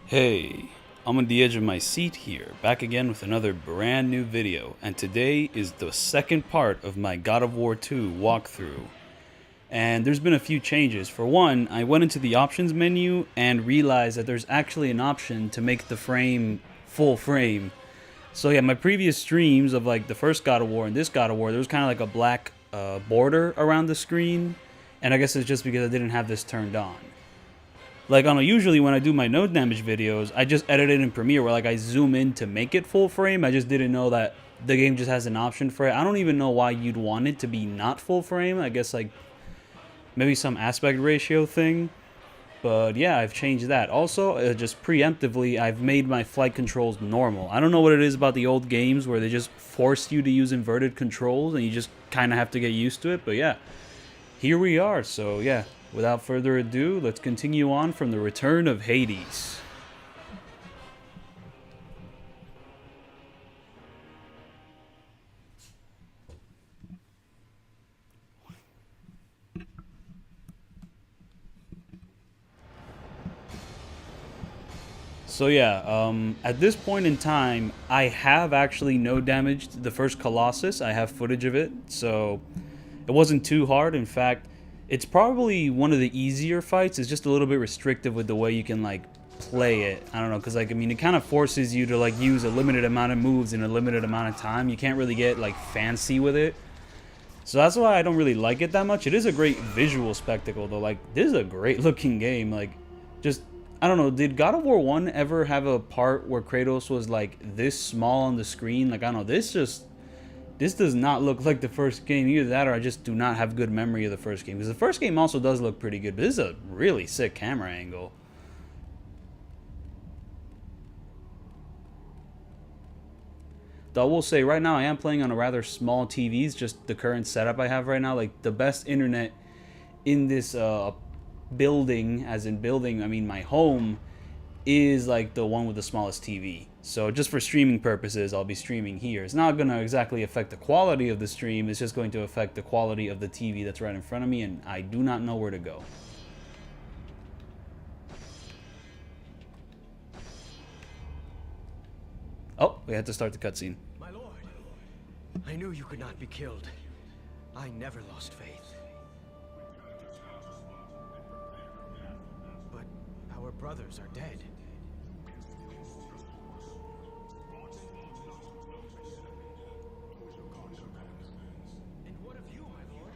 Hey, I'm on the edge of my seat here, back again with another brand new video, and today is the second part of my God of War 2 walkthrough. And there's been a few changes. For one, I went into the options menu and realized that there's actually an option to make the frame full frame. So yeah, my previous streams of like the first God of War and this God of War, there was kind of like a black border around the screen, and I guess it's just because I didn't have this turned on. Like, I don't know, usually when I do my no damage videos, I just edit it in Premiere where, like, I zoom in to make it full frame. I just didn't know that the game just has an option for it. I don't even know why you'd want it to be not full frame. I guess, like, maybe some aspect ratio thing. But, yeah, I've changed that. Also, just preemptively, I've made my flight controls normal. I don't know what it is about the old games where they just force you to use inverted controls and you just kind of have to get used to it. But, yeah, here we are. So, yeah. Without further ado, let's continue on from the return of Hades. So yeah, at this point in time, I have actually no damaged the first Colossus. I have footage of it, so it wasn't too hard. In fact, it's probably one of the easier fights. It's just a little bit restrictive with the way you can like play it. I don't know, because like I mean, it kind of forces you to like use a limited amount of moves in a limited amount of time. You can't really get like fancy with it. So that's why I don't really like it that much. It is a great visual spectacle though. Like, this is a great looking game. Like, just, I don't know, did God of War 1 ever have a part where Kratos was like this small on the screen? Like, I don't know, this does not look like the first game. Either that or I just do not have good memory of the first game. Because the first game also does look pretty good, but this is a really sick camera angle. Though I will say, right now I am playing on a rather small TVs, just the current setup I have right now. Like, the best internet in this building, as in building, I mean my home, is like the one with the smallest TV. So just for streaming purposes, I'll be streaming here. It's not going to exactly affect the quality of the stream, it's just going to affect the quality of the TV that's right in front of me, and I do not know where to go. Oh, we had to start the cutscene. My lord, I knew you could not be killed. I never lost faith. But our brothers are dead. And what of you, my lord?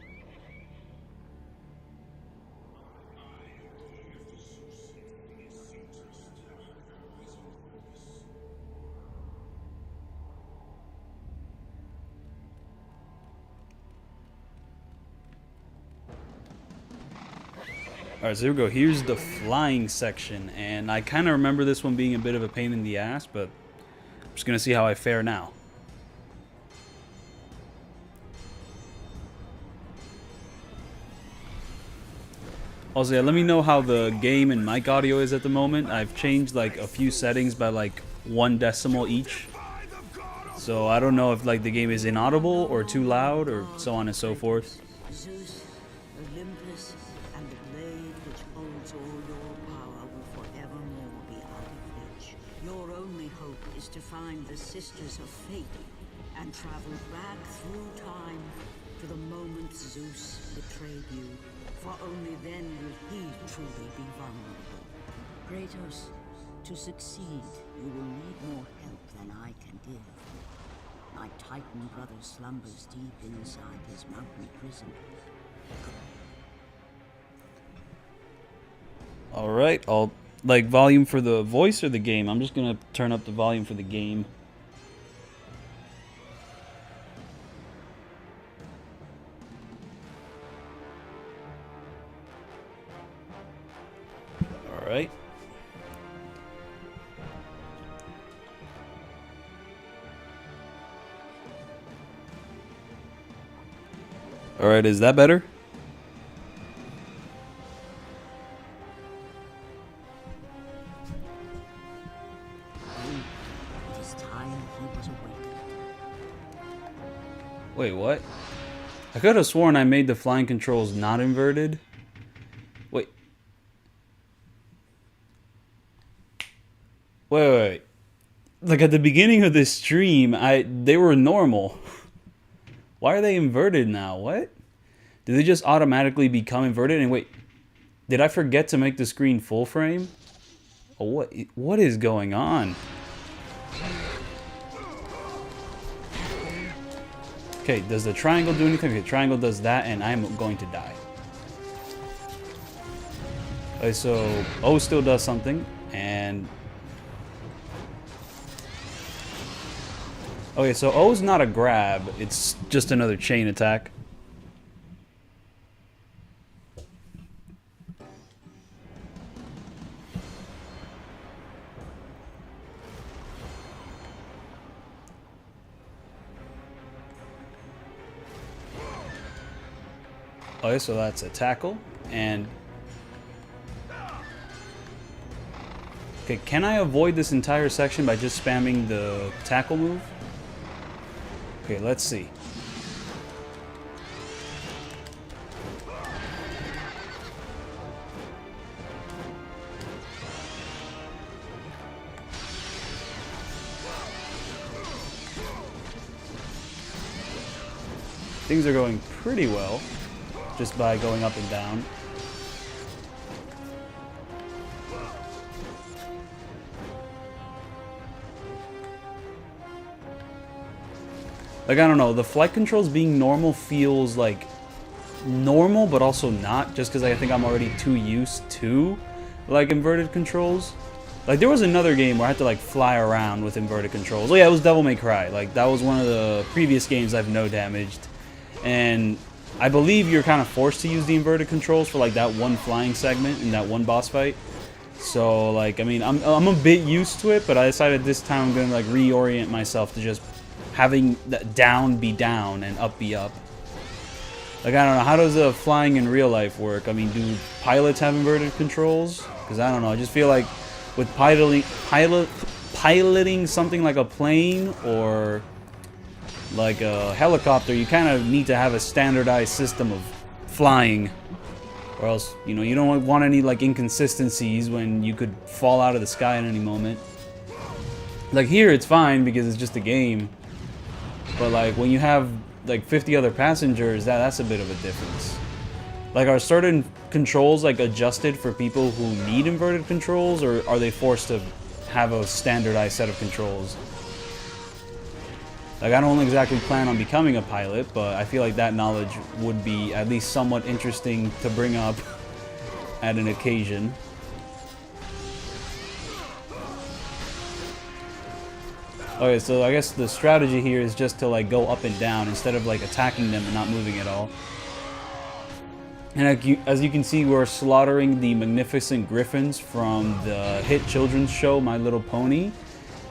Alright, so here we go. Here's the flying section, and I kind of remember this one being a bit of a pain in the ass, but I'm just going to see how I fare now. Also, yeah, let me know how the game and mic audio is at the moment. I've changed like a few settings by like 1 decimal each. So I don't know if like the game is inaudible or too loud or so on and so forth. Zeus, Olympus, and the blade which holds all your power will forevermore be out of reach. Your only hope is to find the Sisters of Fate and travel back through time to the moment Zeus betrayed you, for only then will he truly be vulnerable. Kratos, to succeed, you will need more help than I can give. My Titan brother slumbers deep inside his mountain prison. Alright, I'll like volume for the voice or the game. I'm just gonna turn up the volume for the game. Alright. Alright, is that better? It is time he was awakened. Wait, what? I could have sworn I made the flying controls not inverted. Wait. Wait. Like at the beginning of this stream, they were normal. Why are they inverted now? What? Did they just automatically become inverted? And wait, did I forget to make the screen full frame? Oh, what is going on? Okay, does the triangle do anything? Okay, the triangle does that, and I'm going to die. Okay, so O still does something, and... Okay, so O's not a grab, it's just another chain attack. Okay, so that's a tackle, and... Okay, can I avoid this entire section by just spamming the tackle move? Okay, let's see. Things are going pretty well, just by going up and down. Like, I don't know, the flight controls being normal feels like normal, but also not, just because I think I'm already too used to, like, inverted controls. Like, there was another game where I had to, like, fly around with inverted controls. Oh yeah, it was Devil May Cry. Like, that was one of the previous games I've no-damaged. And I believe you're kind of forced to use the inverted controls for, like, that one flying segment in that one boss fight. So, like, I mean, I'm a bit used to it, but I decided this time I'm going to, like, reorient myself to just having that down be down and up be up. Like, I don't know, how does flying in real life work? I mean, do pilots have inverted controls? Because I don't know, I just feel like with piloting something like a plane or like a helicopter, you kind of need to have a standardized system of flying, or else, you know, you don't want any like inconsistencies when you could fall out of the sky at any moment. Like here, it's fine because it's just a game. But like when you have like 50 other passengers, that's a bit of a difference. Like, are certain controls like adjusted for people who need inverted controls, or are they forced to have a standardized set of controls? Like, I don't exactly plan on becoming a pilot, but I feel like that knowledge would be at least somewhat interesting to bring up at an occasion. Okay, so I guess the strategy here is just to like go up and down instead of like attacking them and not moving at all. And as you can see, we're slaughtering the magnificent griffins from the hit children's show My Little Pony.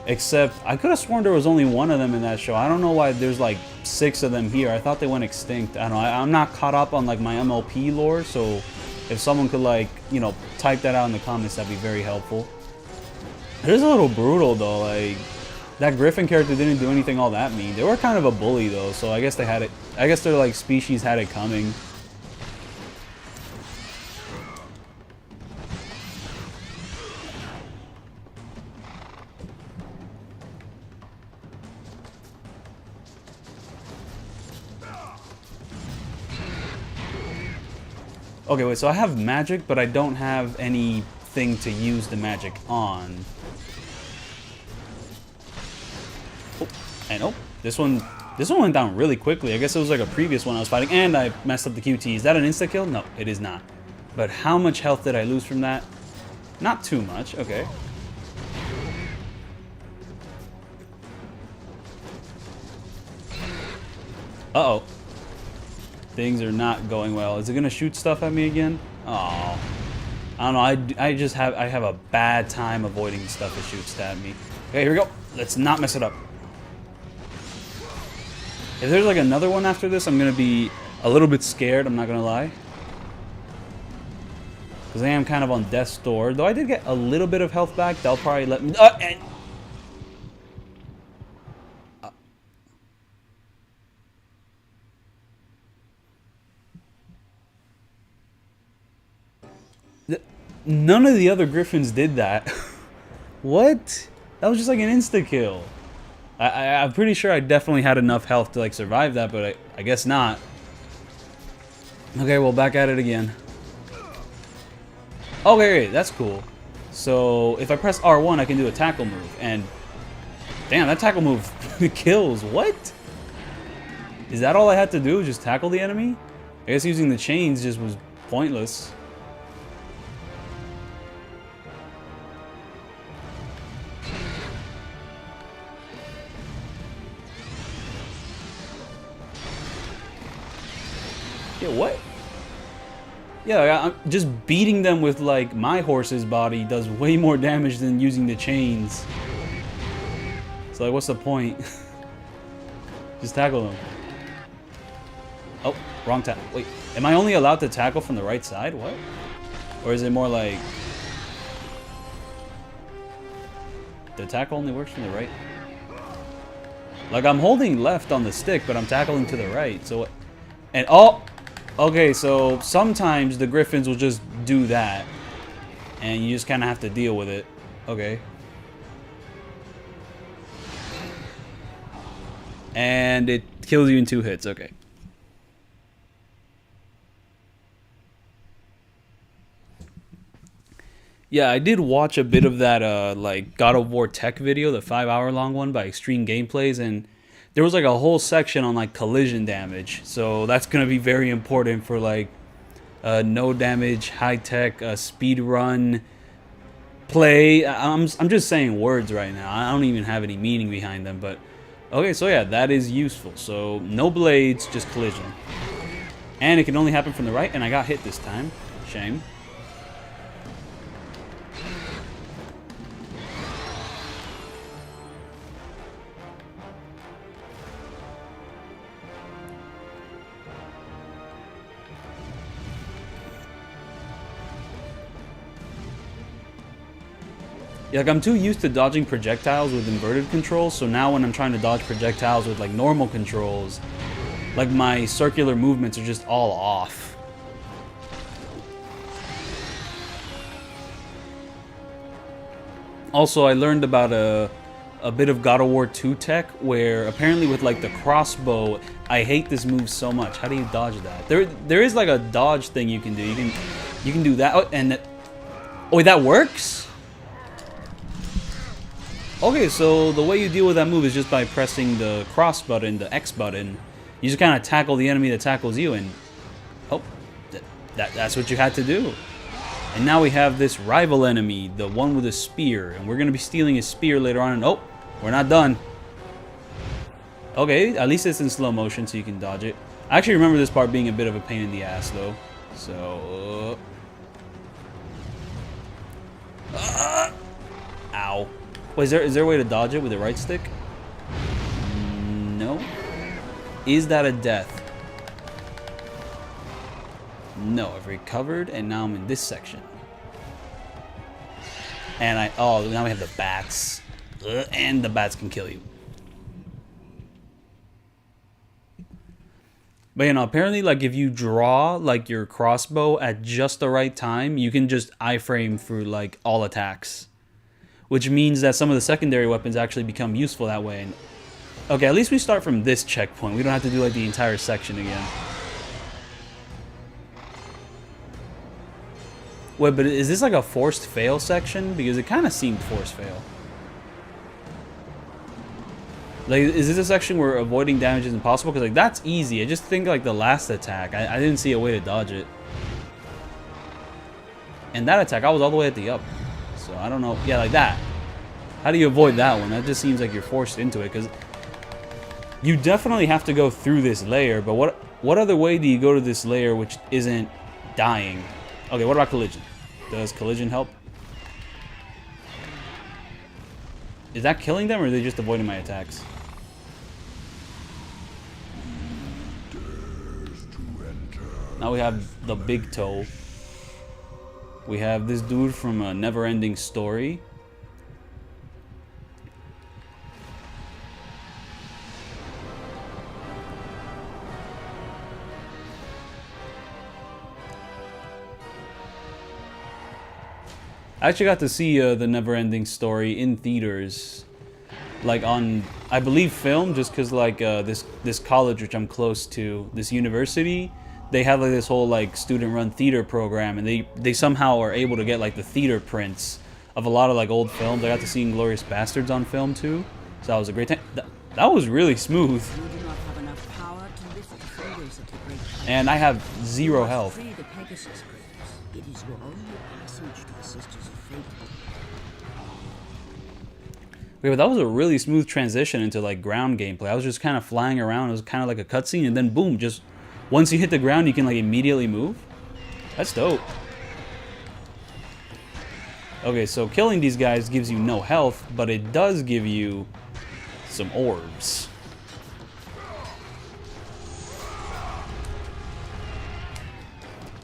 Except I could have sworn there was only one of them in that show. I don't know why there's like 6 of them here. I thought they went extinct. I don't know. I'm not caught up on like my MLP lore, so if someone could like, you know, type that out in the comments, that'd be very helpful. It is a little brutal though. Like, that Griffin character didn't do anything all that mean. They were kind of a bully though, so I guess they had it. I guess their like species had it coming. Okay, wait, so I have magic, but I don't have anything to use the magic on. Oh, and oh, this one went down really quickly. I guess it was like a previous one I was fighting, and I messed up the QT. Is that an insta-kill? No, it is not. But how much health did I lose from that? Not too much, okay. Uh-oh. Things are not going well. Is it gonna shoot stuff at me again? Oh, I don't know. I have a bad time avoiding stuff that shoots at me. Okay, here we go. Let's not mess it up. If there's like another one after this, I'm gonna be a little bit scared. I'm not gonna lie, because I am kind of on death's door. Though I did get a little bit of health back. They'll probably let me. None of the other griffins did that. What? That was just like an insta-kill. I'm pretty sure I definitely had enough health to like survive that, but I guess not. Okay, well, back at it again. Okay, that's cool. So if I press R1, I can do a tackle move, and damn, that tackle move kills. What? Is that all I had to do? Just tackle the enemy? I guess using the chains just was pointless. Yeah, what? Yeah, I'm just beating them with like my horse's body does way more damage than using the chains. So like, what's the point? Just tackle them. Oh, wrong tackle. Wait, am I only allowed to tackle from the right side? What? Or is it more like the tackle only works from the right? Like I'm holding left on the stick, but I'm tackling to the right. So what? And oh. Okay, so sometimes the griffins will just do that, and you just kind of have to deal with it. Okay. And it kills you in 2 hits. Okay. Yeah, I did watch a bit of that like God of War tech video, the 5-hour long one by Extreme Gameplays, and there was like a whole section on like collision damage, so that's gonna be very important for like no damage, high tech, speed run play. I'm just saying words right now. I don't even have any meaning behind them, but okay. So yeah, that is useful. So no blades, just collision, and it can only happen from the right. And I got hit this time. Shame. Yeah, like I'm too used to dodging projectiles with inverted controls, so now when I'm trying to dodge projectiles with like normal controls, like my circular movements are just all off. Also, I learned about a bit of God of War 2 tech where apparently with like the crossbow, I hate this move so much. How do you dodge that? There is like a dodge thing you can do. You can do that. Oh, and oh, wait, that works? Okay, so the way you deal with that move is just by pressing the cross button, the X button. You just kind of tackle the enemy that tackles you, and oh, that's what you had to do. And now we have this rival enemy, the one with a spear, and we're going to be stealing his spear later on, and oh, we're not done. Okay, at least it's in slow motion so you can dodge it. I actually remember this part being a bit of a pain in the ass, though. So... ow. Wait, is there a way to dodge it with the right stick? No. Is that a death? No, I've recovered, and now I'm in this section. And oh, now we have the bats. And the bats can kill you. But you know, apparently, like if you draw like your crossbow at just the right time, you can just iframe through like all attacks. Which means that some of the secondary weapons actually become useful that way. And, okay, at least we start from this checkpoint. We don't have to do like the entire section again. Wait, but is this like a forced fail section? Because it kind of seemed forced fail. Like, is this a section where avoiding damage is impossible? Because like that's easy. I just think like the last attack, I didn't see a way to dodge it. And that attack, I was all the way at the up. So I don't know. Yeah, like that. How do you avoid that one? That just seems like you're forced into it, because you definitely have to go through this layer. But what other way do you go to this layer which isn't dying? Okay, what about collision? Does collision help? Is that killing them, or are they just avoiding my attacks? Now we have the big toe. We have this dude from a Never-Ending Story. I actually got to see the Neverending Story in theaters, like on, I believe, film, just because like this college which I'm close to, this university, they have like this whole like student-run theater program, and they somehow are able to get like the theater prints of a lot of like old films. I got to see Inglourious Bastards on film too, so that was a great time. That was really smooth. You do not have enough power to lift the fingers of the great And I have 0 health. Free the Pegasus grips. It is your only passage to the Sisters of Fate. Wait, but that was a really smooth transition into like ground gameplay. I was just kind of flying around. It was kind of like a cutscene, and then boom, just once you hit the ground, you can like immediately move. That's dope. Okay, so killing these guys gives you no health, but it does give you some orbs.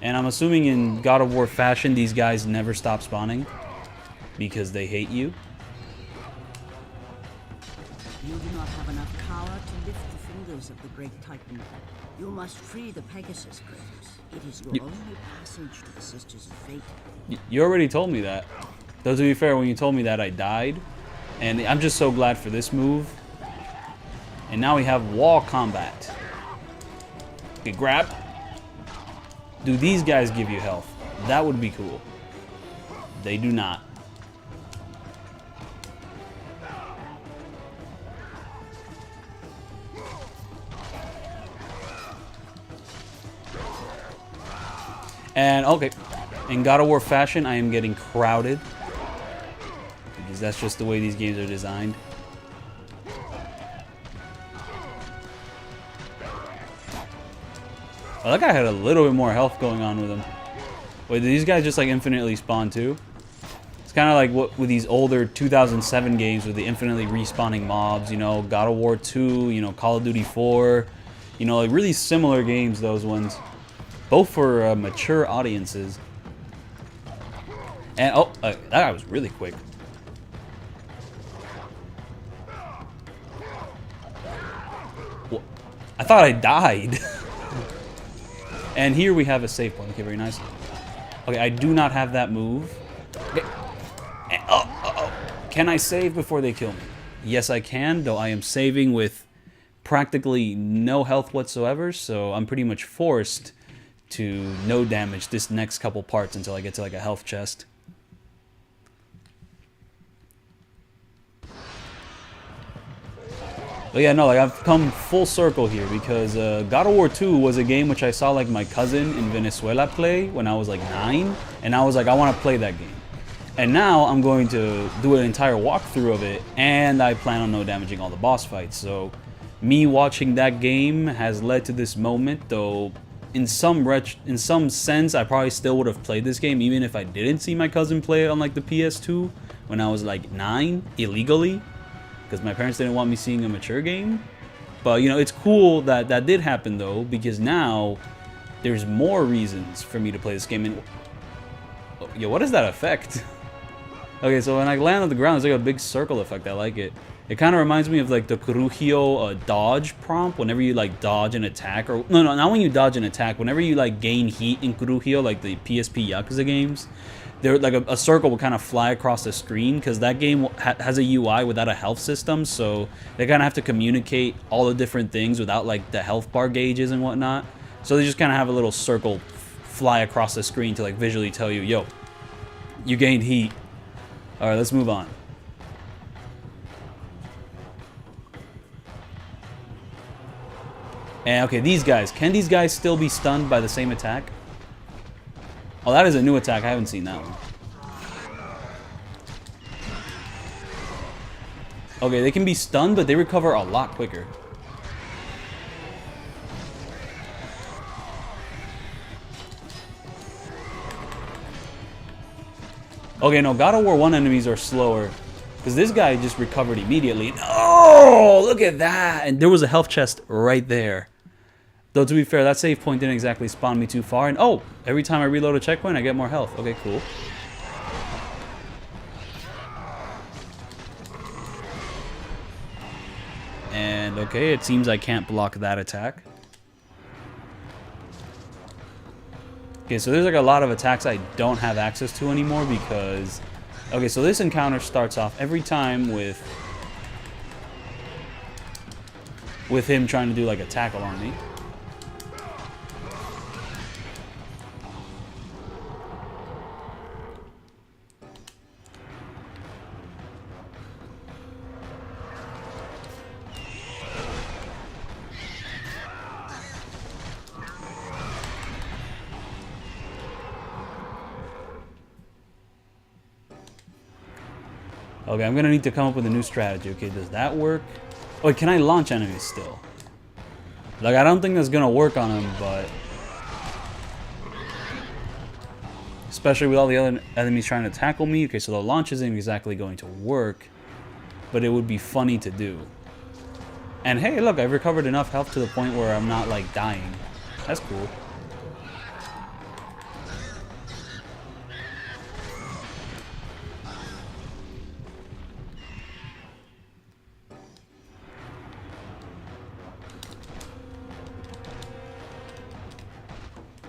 And I'm assuming in God of War fashion, these guys never stop spawning because they hate you. You do not have enough power to lift the fingers of the great Typhon. You must free the Pegasus grips. It is your only passage to the Sisters of Fate. You already told me that. Though to be fair, when you told me that, I died. And I'm just so glad for this move. And now we have wall combat. Okay, grab. Do these guys give you health? That would be cool. They do not. And okay, in God of War fashion, I am getting crowded. Because that's just the way these games are designed. Oh, that guy had a little bit more health going on with him. Wait, do these guys just like infinitely spawn too? It's kind of like what with these older 2007 games with the infinitely respawning mobs, you know, God of War 2, you know, Call of Duty 4, you know, like really similar games, those ones. Both for mature audiences. And, oh, that guy was really quick. Well, I thought I died. And here we have a save point. Okay, very nice. Okay, I do not have that move. Okay. And, oh. Can I save before they kill me? Yes, I can, though I am saving with practically no health whatsoever, so I'm pretty much forced to no damage this next couple parts until I get to like a health chest. But yeah, no, like I've come full circle here because God of War 2 was a game which I saw like my cousin in Venezuela play when I was like 9, and I was like, I want to play that game. And now I'm going to do an entire walkthrough of it, and I plan on no damaging all the boss fights. So me watching that game has led to this moment, though in some sense, I probably still would have played this game even if I didn't see my cousin play it on like the PS2 when I was like 9 illegally, because my parents didn't want me seeing a mature game. But you know, it's cool that that did happen though, because now there's more reasons for me to play this game. And yo, what is that effect? Okay, so when I land on the ground, it's like a big circle effect. I like it. It kind of reminds me of like the Kuruhyo dodge prompt. Whenever you like dodge an attack, or no, not when you dodge an attack. Whenever you like gain heat in Kuruhyo, like the PSP Yakuza games, there like a circle will kind of fly across the screen because that game has a UI without a health system. So they kind of have to communicate all the different things without like the health bar gauges and whatnot. So they just kind of have a little circle fly across the screen to like visually tell you, yo, you gained heat. All right, let's move on. And okay, these guys. Can these guys still be stunned by the same attack? Oh, that is a new attack. I haven't seen that one. Okay, they can be stunned, but they recover a lot quicker. Okay, no, God of War 1 enemies are slower. Because this guy just recovered immediately. Oh, look at that! And there was a health chest right there. Though, to be fair, that save point didn't exactly spawn me too far. And oh, every time I reload a checkpoint, I get more health. Okay, cool. And okay, it seems I can't block that attack. Okay, so there's like a lot of attacks I don't have access to anymore because... Okay, so this encounter starts off every time with him trying to do like a tackle on me. Okay, I'm gonna need to come up with a new strategy. Okay, does that work? Oh, wait, can I launch enemies still? Like, I don't think that's gonna work on him, but... Especially with all the other enemies trying to tackle me. Okay, so the launch isn't exactly going to work, but it would be funny to do. And hey, look, I've recovered enough health to the point where I'm not, like, dying. That's cool.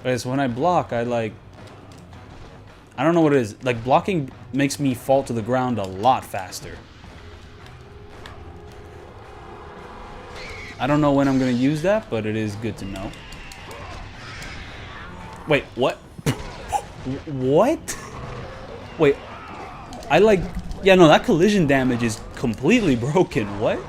Okay, so when I block, I don't know what it is. Like, blocking makes me fall to the ground a lot faster. I don't know when I'm going to use that, but it is good to know. Wait, what? What? Wait, yeah, no, that collision damage is completely broken. What?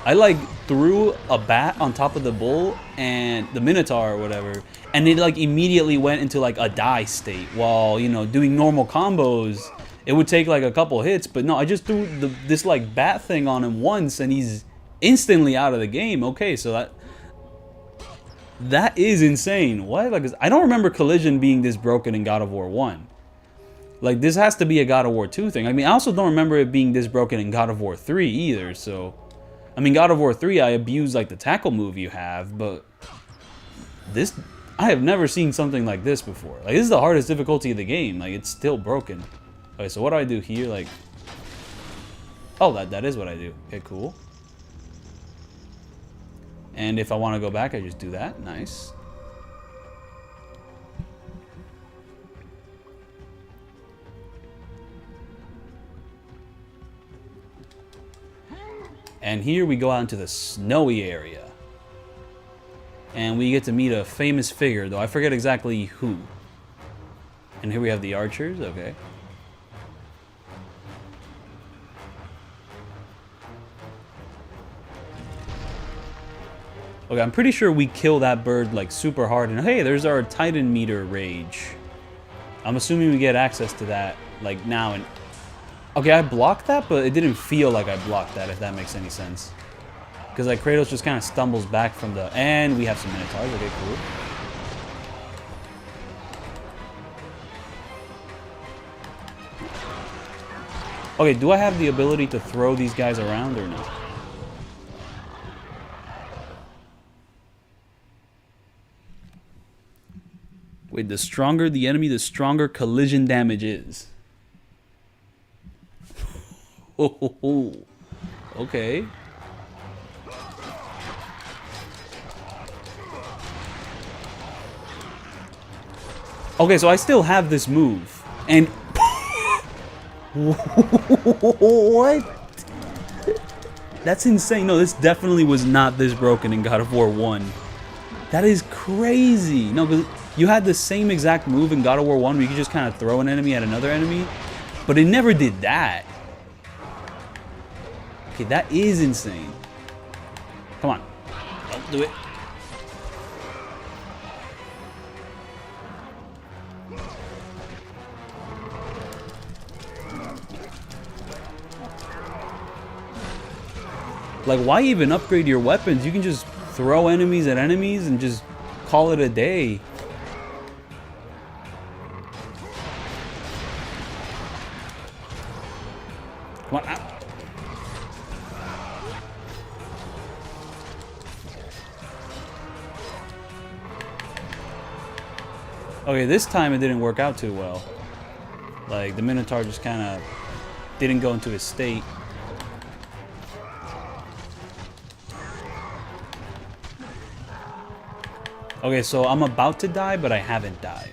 I, threw a bat on top of the bull and the Minotaur or whatever, and it, immediately went into, a die state. While, you know, doing normal combos, it would take, a couple hits. But no, I just threw this, bat thing on him once, and he's instantly out of the game. Okay, so that is insane. What? I don't remember collision being this broken in God of War 1. This has to be a God of War 2 thing. I mean, I also don't remember it being this broken in God of War 3 either, so... I mean, God of War 3, I abuse, the tackle move you have, but... This... I have never seen something like this before. This is the hardest difficulty of the game. It's still broken. Okay, so what do I do here? Oh, that is what I do. Okay, cool. And if I want to go back, I just do that. Nice. And here we go out into the snowy area. And we get to meet a famous figure, though I forget exactly who. And here we have the archers, okay. Okay, I'm pretty sure we kill that bird, super hard. And hey, there's our Titan meter rage. I'm assuming we get access to that, now. And okay, I blocked that, but it didn't feel like I blocked that, if that makes any sense. Because, Kratos just kind of stumbles back from the... And we have some Minotaurs. Okay, cool. Okay, do I have the ability to throw these guys around or no? Wait, the stronger the enemy, the stronger collision damage is. Oh, okay. Okay, so I still have this move, and what? That's insane. No, this definitely was not this broken in God of War 1. That is crazy. No, because you had the same exact move in God of War 1 where you could just kind of throw an enemy at another enemy, but it never did that. Okay, that is insane. Come on. Don't do it. Why even upgrade your weapons? You can just throw enemies at enemies and just call it a day. Come on. Okay, this time it didn't work out too well. The Minotaur just kind of didn't go into his state. Okay, so I'm about to die, but I haven't died.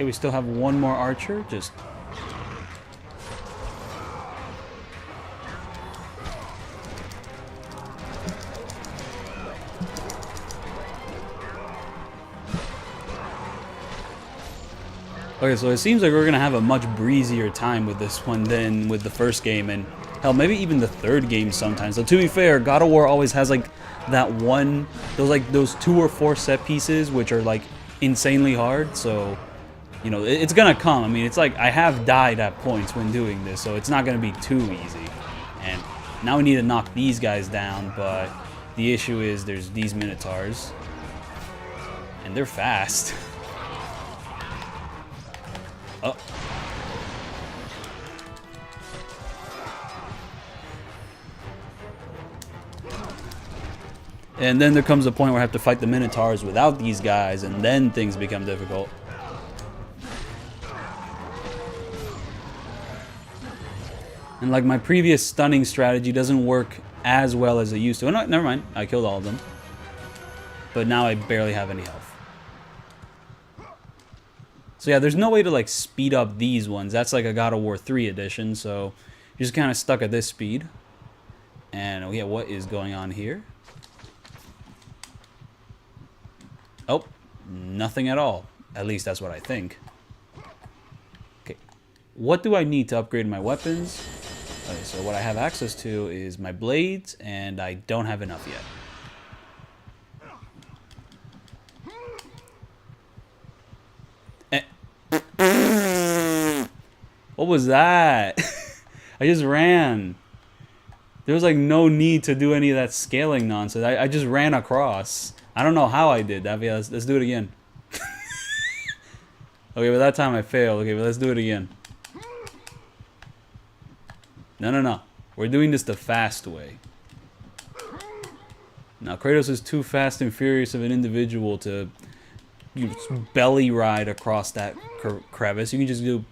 Okay, we still have one more archer. Just... Okay, so it seems like we're going to have a much breezier time with this one than with the first game, and hell, maybe even the third game sometimes. So to be fair, God of War always has like that one, those 2 or 4 set pieces which are like insanely hard, so you know, it's going to come. I mean, it's like I have died at points when doing this, so it's not going to be too easy. And now we need to knock these guys down, but the issue is there's these Minotaurs, and they're fast. Oh. And then there comes a point where I have to fight the Minotaurs without these guys, and then things become difficult. And like my previous stunning strategy doesn't work as well as it used to. Oh, no, never mind. I killed all of them. But now I barely have any health. So yeah, there's no way to like speed up these ones. That's like a God of War 3 edition, so you're just kind of stuck at this speed. And oh yeah, what is going on here? Oh, nothing at all. At least that's what I think. Okay, what do I need to upgrade my weapons? Okay, so what I have access to is my blades, and I don't have enough yet. What was that? I just ran. There was like no need to do any of that scaling nonsense. I just ran across. I don't know how I did that, but yeah, let's do it again. Okay, but that time I failed. Okay, but let's do it again. No. We're doing this the fast way. Now, Kratos is too fast and furious of an individual to belly ride across that crevice. You can just do...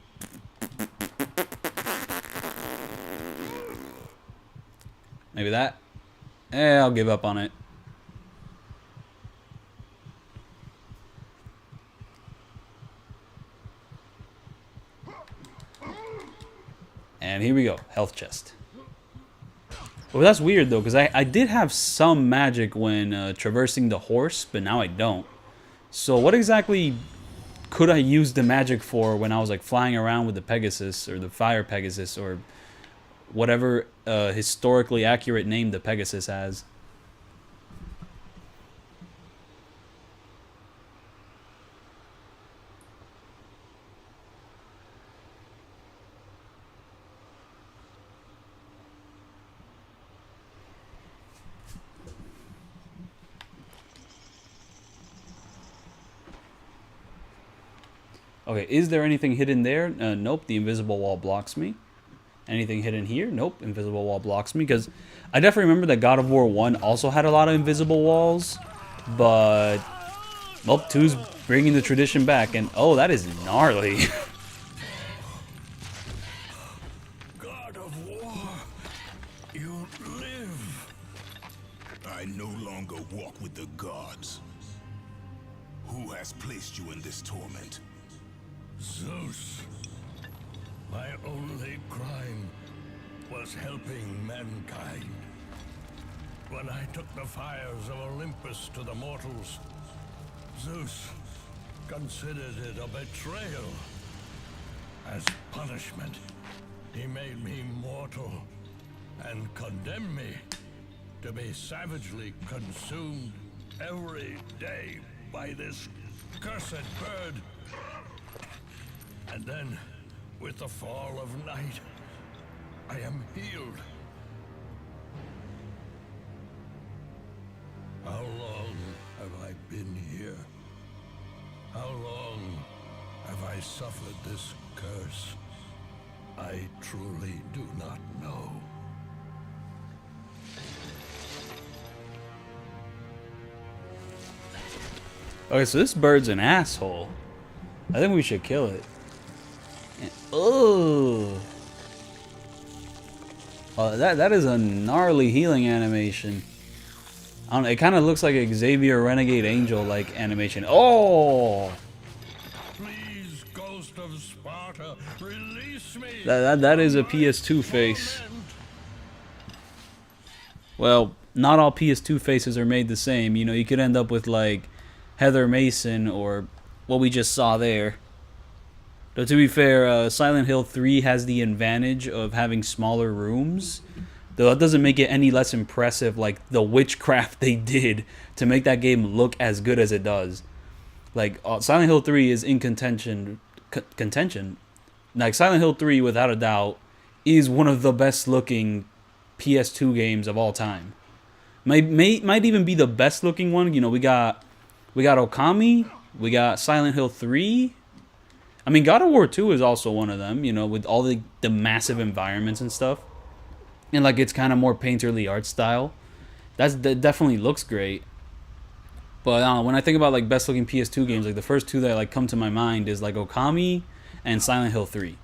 Maybe that? I'll give up on it. And here we go. Health chest. Well, that's weird, though, because I did have some magic when traversing the horse, but now I don't. So what exactly could I use the magic for when I was, like, flying around with the Pegasus, or the Fire Pegasus, or whatever historically accurate name the Pegasus has? Okay, is there anything hidden there? Nope, the invisible wall blocks me. Anything hidden here? Nope, invisible wall blocks me. Because I definitely remember that God of War 1 also had a lot of invisible walls. But, well, 2's bringing the tradition back. And, oh, that is gnarly. God of War, you live. I no longer walk with the gods. Who has placed you in this torment? Zeus. My only crime was helping mankind. When I took the fires of Olympus to the mortals, Zeus considered it a betrayal. As punishment, he made me mortal and condemned me to be savagely consumed every day by this cursed bird. And then, with the fall of night, I am healed. How long have I been here? How long have I suffered this curse? I truly do not know. Okay, so this bird's an asshole. I think we should kill it. Oh, that is a gnarly healing animation. I don't know, it kind of looks like Xavier Renegade Angel like animation. Oh, Please, God daughter. Release me. That is a PS2 face. Well, not all PS2 faces are made the same. You know, you could end up with like Heather Mason or what we just saw there. Though to be fair, Silent Hill 3 has the advantage of having smaller rooms. Though that doesn't make it any less impressive, like the witchcraft they did to make that game look as good as it does. Like Silent Hill 3 is in contention. Like Silent Hill 3, without a doubt, is one of the best looking PS2 games of all time. Might even be the best looking one. You know, we got Okami, we got Silent Hill 3. I mean, God of War 2 is also one of them, you know, with all the massive environments and stuff. And like it's kind of more painterly art style. That definitely looks great. But when I think about like best looking PS2 games, like the first two that like come to my mind is like Okami and Silent Hill 3.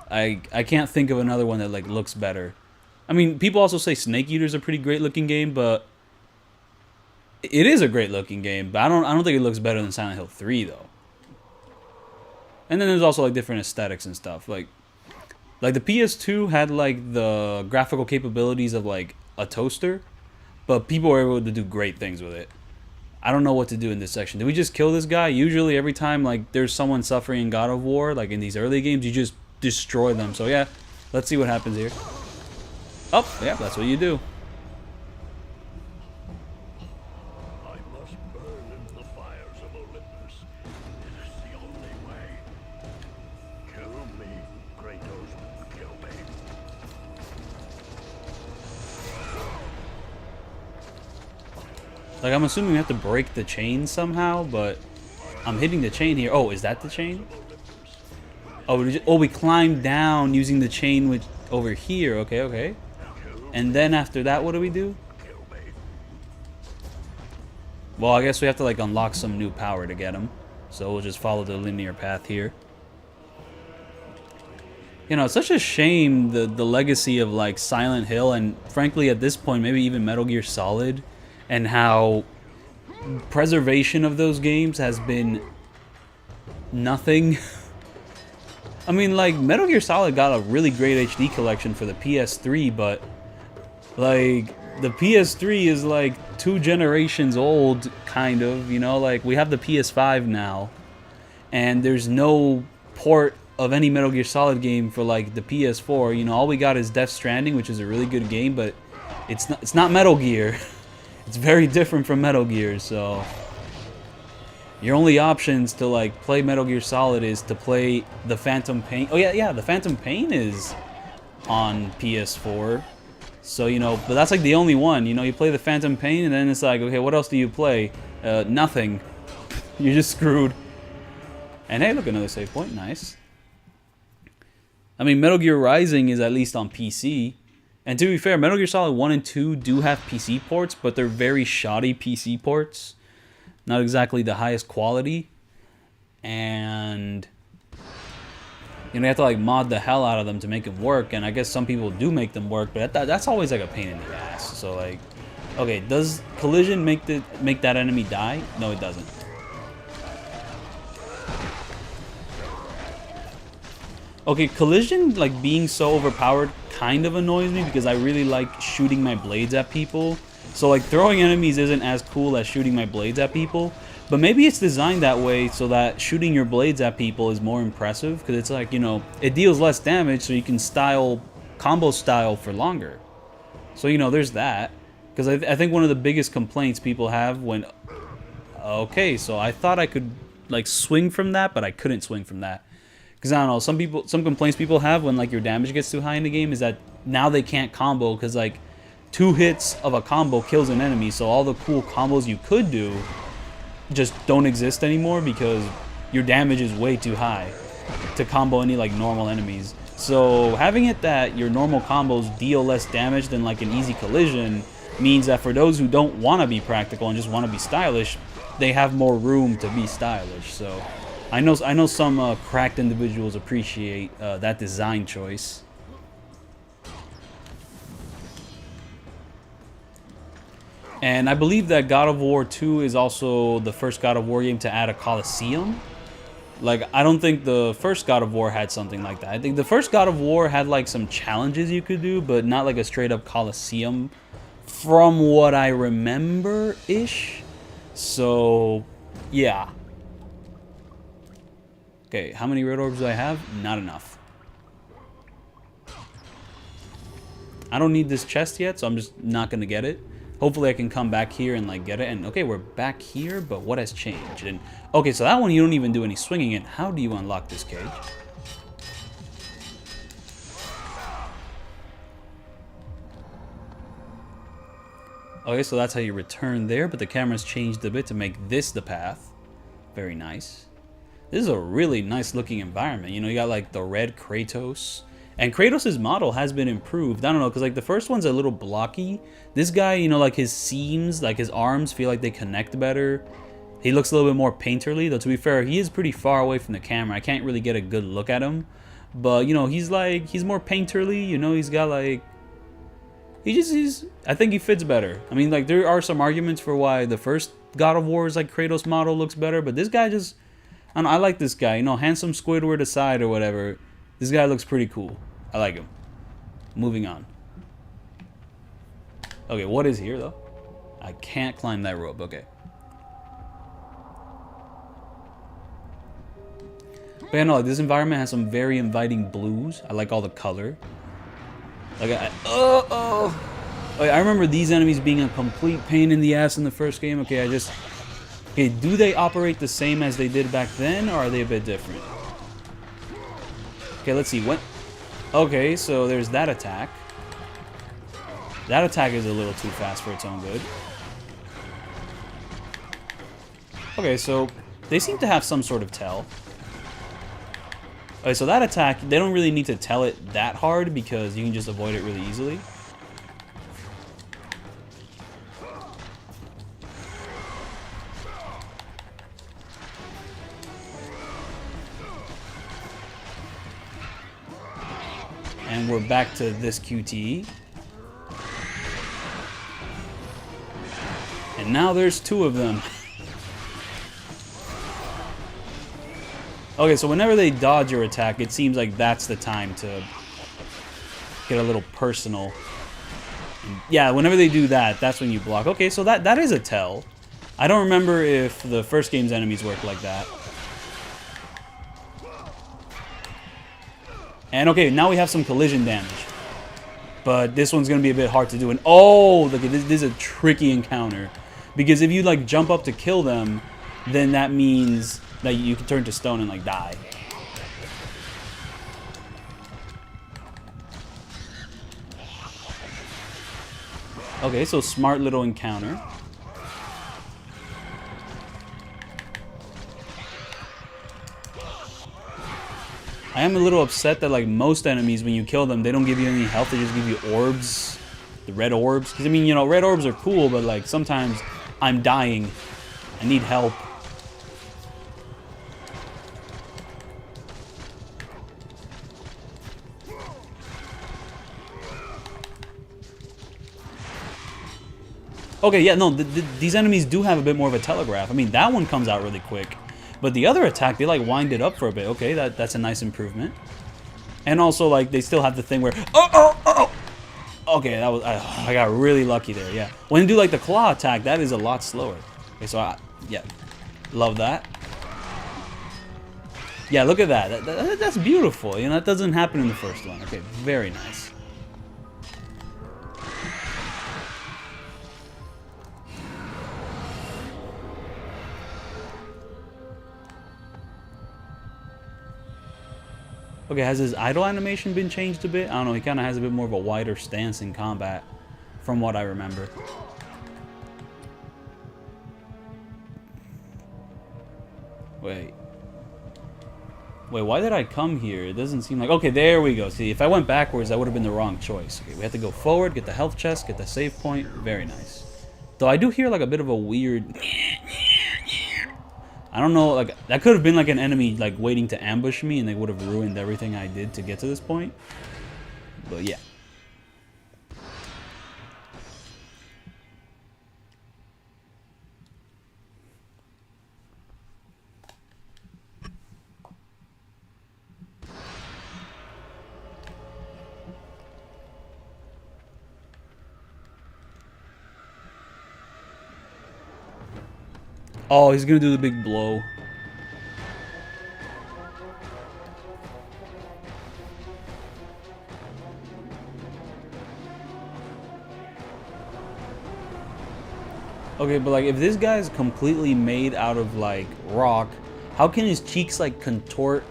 I can't think of another one that like looks better. I mean, people also say Snake Eater's a pretty great looking game, but it is a great looking game. But I don't think it looks better than Silent Hill 3 though. And then there's also like different aesthetics and stuff. Like the PS2 had like the graphical capabilities of like a toaster, but people were able to do great things with it. I don't know what to do in this section. Did we just kill this guy? Usually every time like there's someone suffering in God of War, like in these early games, you just destroy them. So yeah, let's see what happens here. Oh, yeah, that's what you do. I must burn in the fires of Olympus. It is the only way. Kill me, Kratos. Kill me. Like, I'm assuming we have to break the chain somehow, but I'm hitting the chain here. Oh, is that the chain? Oh, we climbed down using the chain over here. Okay, okay. And then after that, what do we do? Well, I guess we have to like unlock some new power to get him. So we'll just follow the linear path here. You know, it's such a shame the legacy of like Silent Hill and frankly at this point maybe even Metal Gear Solid and how preservation of those games has been nothing. I mean, like Metal Gear Solid got a really great HD collection for the PS3, but like the PS3 is like 2 generations old, kind of, you know, like we have the PS5 now and there's no port of any Metal Gear Solid game for like the PS4. You know, all we got is Death Stranding, which is a really good game, but it's not Metal Gear. It's very different from Metal Gear, so your only options to like play Metal Gear Solid is to play the Phantom Pain. Oh yeah, the Phantom Pain is on PS4. So, you know, but that's like the only one. You know, you play the Phantom Pain and then it's like, okay, what else do you play? Nothing. You're just screwed. And hey, look, another save point. Nice. I mean, Metal Gear Rising is at least on PC. And to be fair, Metal Gear Solid 1 and 2 do have PC ports, but they're very shoddy PC ports. Not exactly the highest quality. And you know, you have to like mod the hell out of them to make them work, and I guess some people do make them work, but that's always like a pain in the ass. So like, okay, does collision make that enemy die? No, it doesn't. Okay, collision like being so overpowered kind of annoys me because I really like shooting my blades at people. So like throwing enemies isn't as cool as shooting my blades at people. But maybe it's designed that way so that shooting your blades at people is more impressive. Because it's like, you know, it deals less damage so you can combo style for longer. So, you know, there's that. Because I think one of the biggest complaints people have when... Okay, so I thought I could like swing from that, but I couldn't swing from that. Because I don't know, some complaints people have when like your damage gets too high in the game is that now they can't combo because like 2 hits of a combo kills an enemy. So all the cool combos you could do just don't exist anymore because your damage is way too high to combo any like normal enemies. So having it that your normal combos deal less damage than like an easy collision means that for those who don't want to be practical and just want to be stylish, they have more room to be stylish. So I know some cracked individuals appreciate that design choice. And I believe that God of War 2 is also the first God of War game to add a Coliseum. Like, I don't think the first God of War had something like that. I think the first God of War had, like, some challenges you could do, but not, like, a straight-up Coliseum from what I remember-ish. So, yeah. Okay, how many red orbs do I have? Not enough. I don't need this chest yet, so I'm just not going to get it. Hopefully I can come back here and like get it. And okay, we're back here, but what has changed? And okay, so that one you don't even do any swinging in. How do you unlock this cage? Okay, so that's how you return there, but the camera's changed a bit to make this the path. Very nice. This is a really nice looking environment. You know, you got like the red Kratos. And Kratos' model has been improved. I don't know, because like the first one's a little blocky. This guy, you know, like his seams, like his arms feel like they connect better. He looks a little bit more painterly, though to be fair, he is pretty far away from the camera. I can't really get a good look at him. But, you know, he's more painterly, you know, he's got like... I think he fits better. I mean, like, there are some arguments for why the first God of War's like Kratos model looks better, but this guy just... I don't know, I like this guy, you know, handsome Squidward aside or whatever. This guy looks pretty cool. I like him. Moving on. Okay, what is here, though? I can't climb that rope. Okay. But yeah, no, like, this environment has some very inviting blues. I like all the color. Like, I remember these enemies being a complete pain in the ass in the first game. Okay, okay, do they operate the same as they did back then, or are they a bit different? Okay, let's see. What? Okay, so there's that attack. That attack is a little too fast for its own good. Okay, so they seem to have some sort of tell. Okay, so that attack, they don't really need to tell it that hard because you can just avoid it really easily. And we're back to this QTE. And now there's two of them. Okay, so whenever they dodge your attack, it seems like that's the time to get a little personal. And yeah, whenever they do that, that's when you block. Okay, so that is a tell. I don't remember if the first game's enemies work like that. And okay, now we have some collision damage. But this one's going to be a bit hard to do. And oh, look, this is a tricky encounter. Because if you like jump up to kill them, then that means that you can turn to stone and like die. Okay, so smart little encounter. I am a little upset that like most enemies, when you kill them, they don't give you any health. They just give you orbs, the red orbs. Because I mean, you know, red orbs are cool, but like sometimes I'm dying. I need help. Okay, yeah, no, these enemies do have a bit more of a telegraph. I mean, that one comes out really quick. But the other attack, they like wind it up for a bit. Okay, that's a nice improvement. And also, like, they still have the thing where... Oh! Okay, that was... I got really lucky there, yeah. When you do, like, the claw attack, that is a lot slower. Okay, so, yeah. Love that. Yeah, look at that. That's beautiful. You know, that doesn't happen in the first one. Okay, very nice. Okay, has his idle animation been changed a bit? I don't know, he kind of has a bit more of a wider stance in combat, from what I remember. Wait, why did I come here? It doesn't seem like... Okay, there we go. See, if I went backwards, that would have been the wrong choice. Okay, we have to go forward, get the health chest, get the save point. Very nice. Though I do hear like a bit of a weird... I don't know, like, that could have been like an enemy, like, waiting to ambush me, and they would have ruined everything I did to get to this point. But, yeah. Oh, he's gonna do the big blow. Okay, but like if this guy's completely made out of like rock, how can his cheeks like contort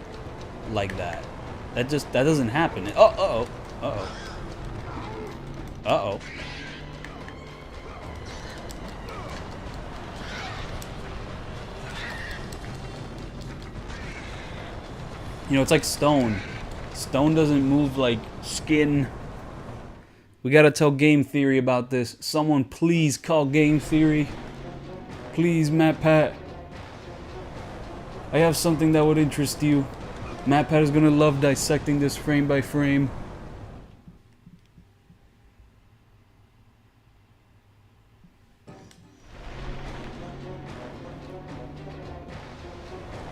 like that? That doesn't happen. Uh-oh. Uh-oh. Uh-oh. You know, it's like stone. Stone doesn't move like skin. We gotta tell Game Theory about this. Someone please call Game Theory. Please, MatPat. I have something that would interest you. MatPat is gonna love dissecting this frame by frame.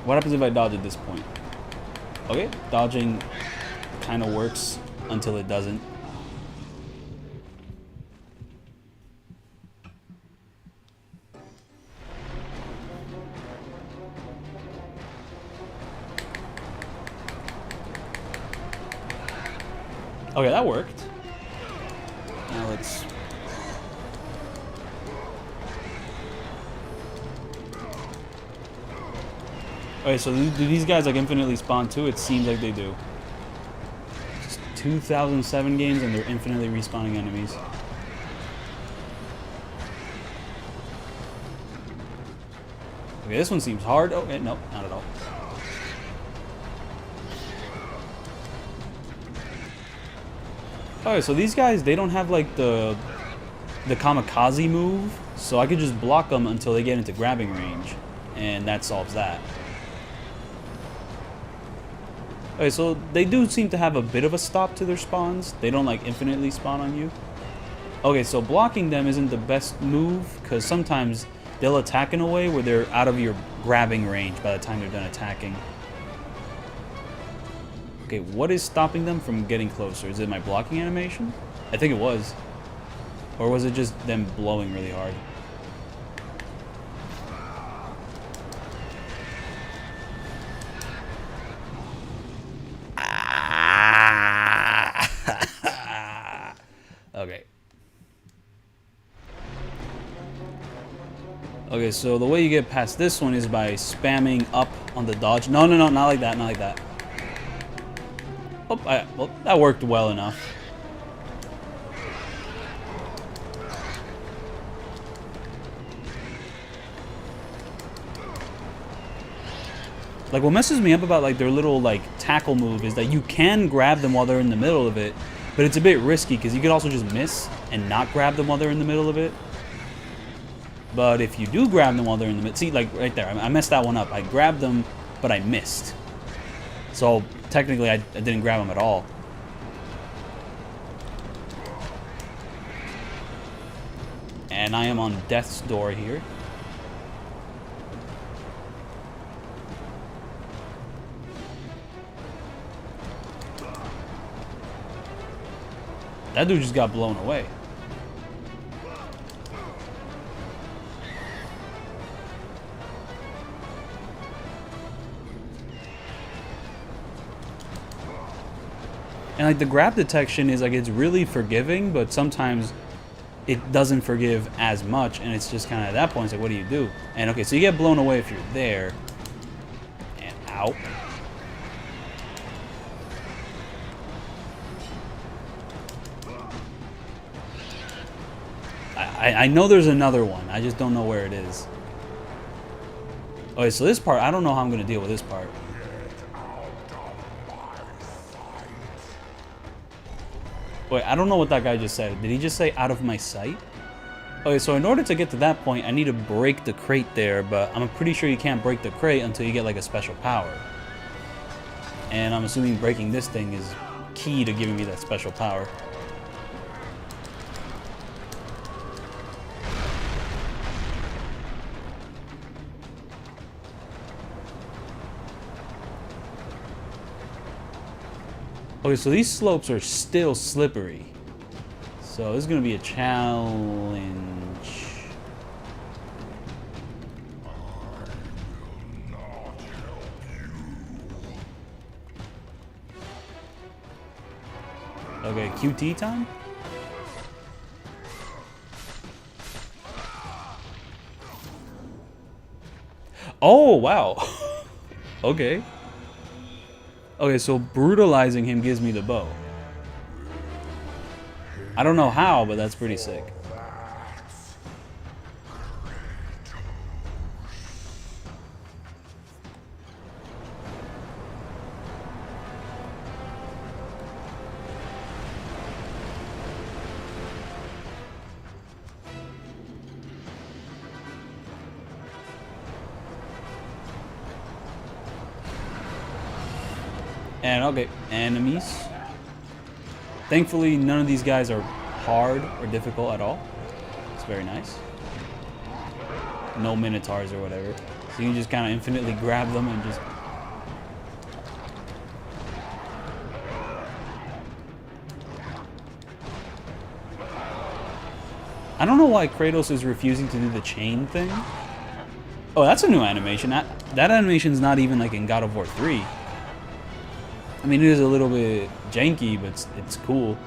What happens if I dodge at this point? Okay, dodging kind of works until it doesn't. Okay, that worked. Now let's... Okay, so do these guys like infinitely spawn too? It seems like they do. Just 2007 games and they're infinitely respawning enemies. Okay, this one seems hard. Okay, nope, not at all. Okay, so these guys, they don't have like the kamikaze move, so I could just block them until they get into grabbing range, and that solves that. Okay, so they do seem to have a bit of a stop to their spawns. They don't like infinitely spawn on you. Okay, so blocking them isn't the best move, because sometimes they'll attack in a way where they're out of your grabbing range by the time they're done attacking. Okay, what is stopping them from getting closer? Is it my blocking animation? I think it was. Or was it just them blowing really hard? Okay. Okay, so the way you get past this one is by spamming up on the dodge. No, not like that, not like that. Oh, well, that worked well enough. Like, what messes me up about, like, their little, like, tackle move is that you can grab them while they're in the middle of it, but it's a bit risky because you could also just miss and not grab them while they're in the middle of it. But if you do grab them while they're in the middle... See, like, right there, I messed that one up. I grabbed them, but I missed. So, technically, I didn't grab them at all. And I am on death's door here. That dude just got blown away. And like the grab detection is like, it's really forgiving, but sometimes it doesn't forgive as much, and it's just kind of at that point, it's like, what do you do? And okay, so you get blown away if you're there. And out. I know there's another one. I just don't know where it is. Okay, so this part, I don't know how I'm going to deal with this part. Wait, I don't know what that guy just said. Did he just say out of my sight? Okay, so in order to get to that point, I need to break the crate there, but I'm pretty sure you can't break the crate until you get like a special power. And I'm assuming breaking this thing is key to giving me that special power. Okay, so these slopes are still slippery. So this is going to be a challenge. Okay, QT time? Oh, wow. Okay. Okay, so brutalizing him gives me the bow. I don't know how, but that's pretty sick. And okay, enemies. Thankfully, none of these guys are hard or difficult at all. It's very nice. No minotaurs or whatever. So you can just kind of infinitely grab them and just... I don't know why Kratos is refusing to do the chain thing. Oh, that's a new animation. That animation's not even like in God of War 3. I mean, it is a little bit janky, but it's cool.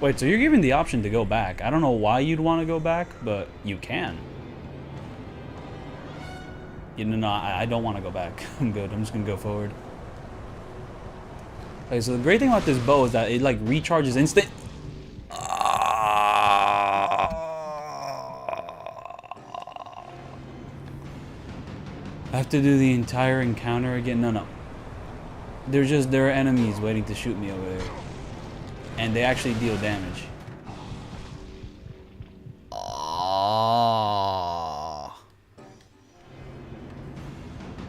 Wait, so you're given the option to go back. I don't know why you'd want to go back, but you can. You know, no, I don't want to go back. I'm good. I'm just going to go forward. Okay, so the great thing about this bow is that it like recharges instant. I have to do the entire encounter again. No. There are enemies waiting to shoot me over there, and they actually deal damage.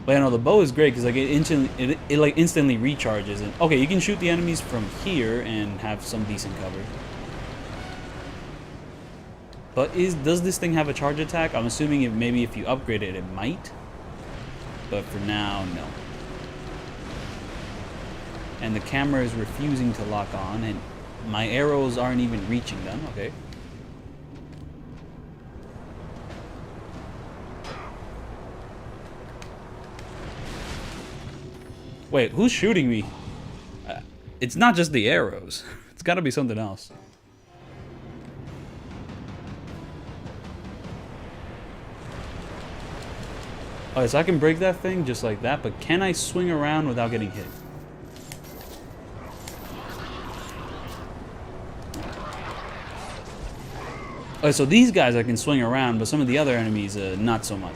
But you know, the bow is great because like it like instantly recharges. And okay, you can shoot the enemies from here and have some decent cover. But does this thing have a charge attack? I'm assuming maybe if you upgrade it, it might. But for now, no. And the camera is refusing to lock on, and my arrows aren't even reaching them. Okay. Wait, who's shooting me? It's not just the arrows. It's got to be something else. Okay, so I can break that thing just like that, but can I swing around without getting hit? Okay, so these guys I can swing around, but some of the other enemies, not so much.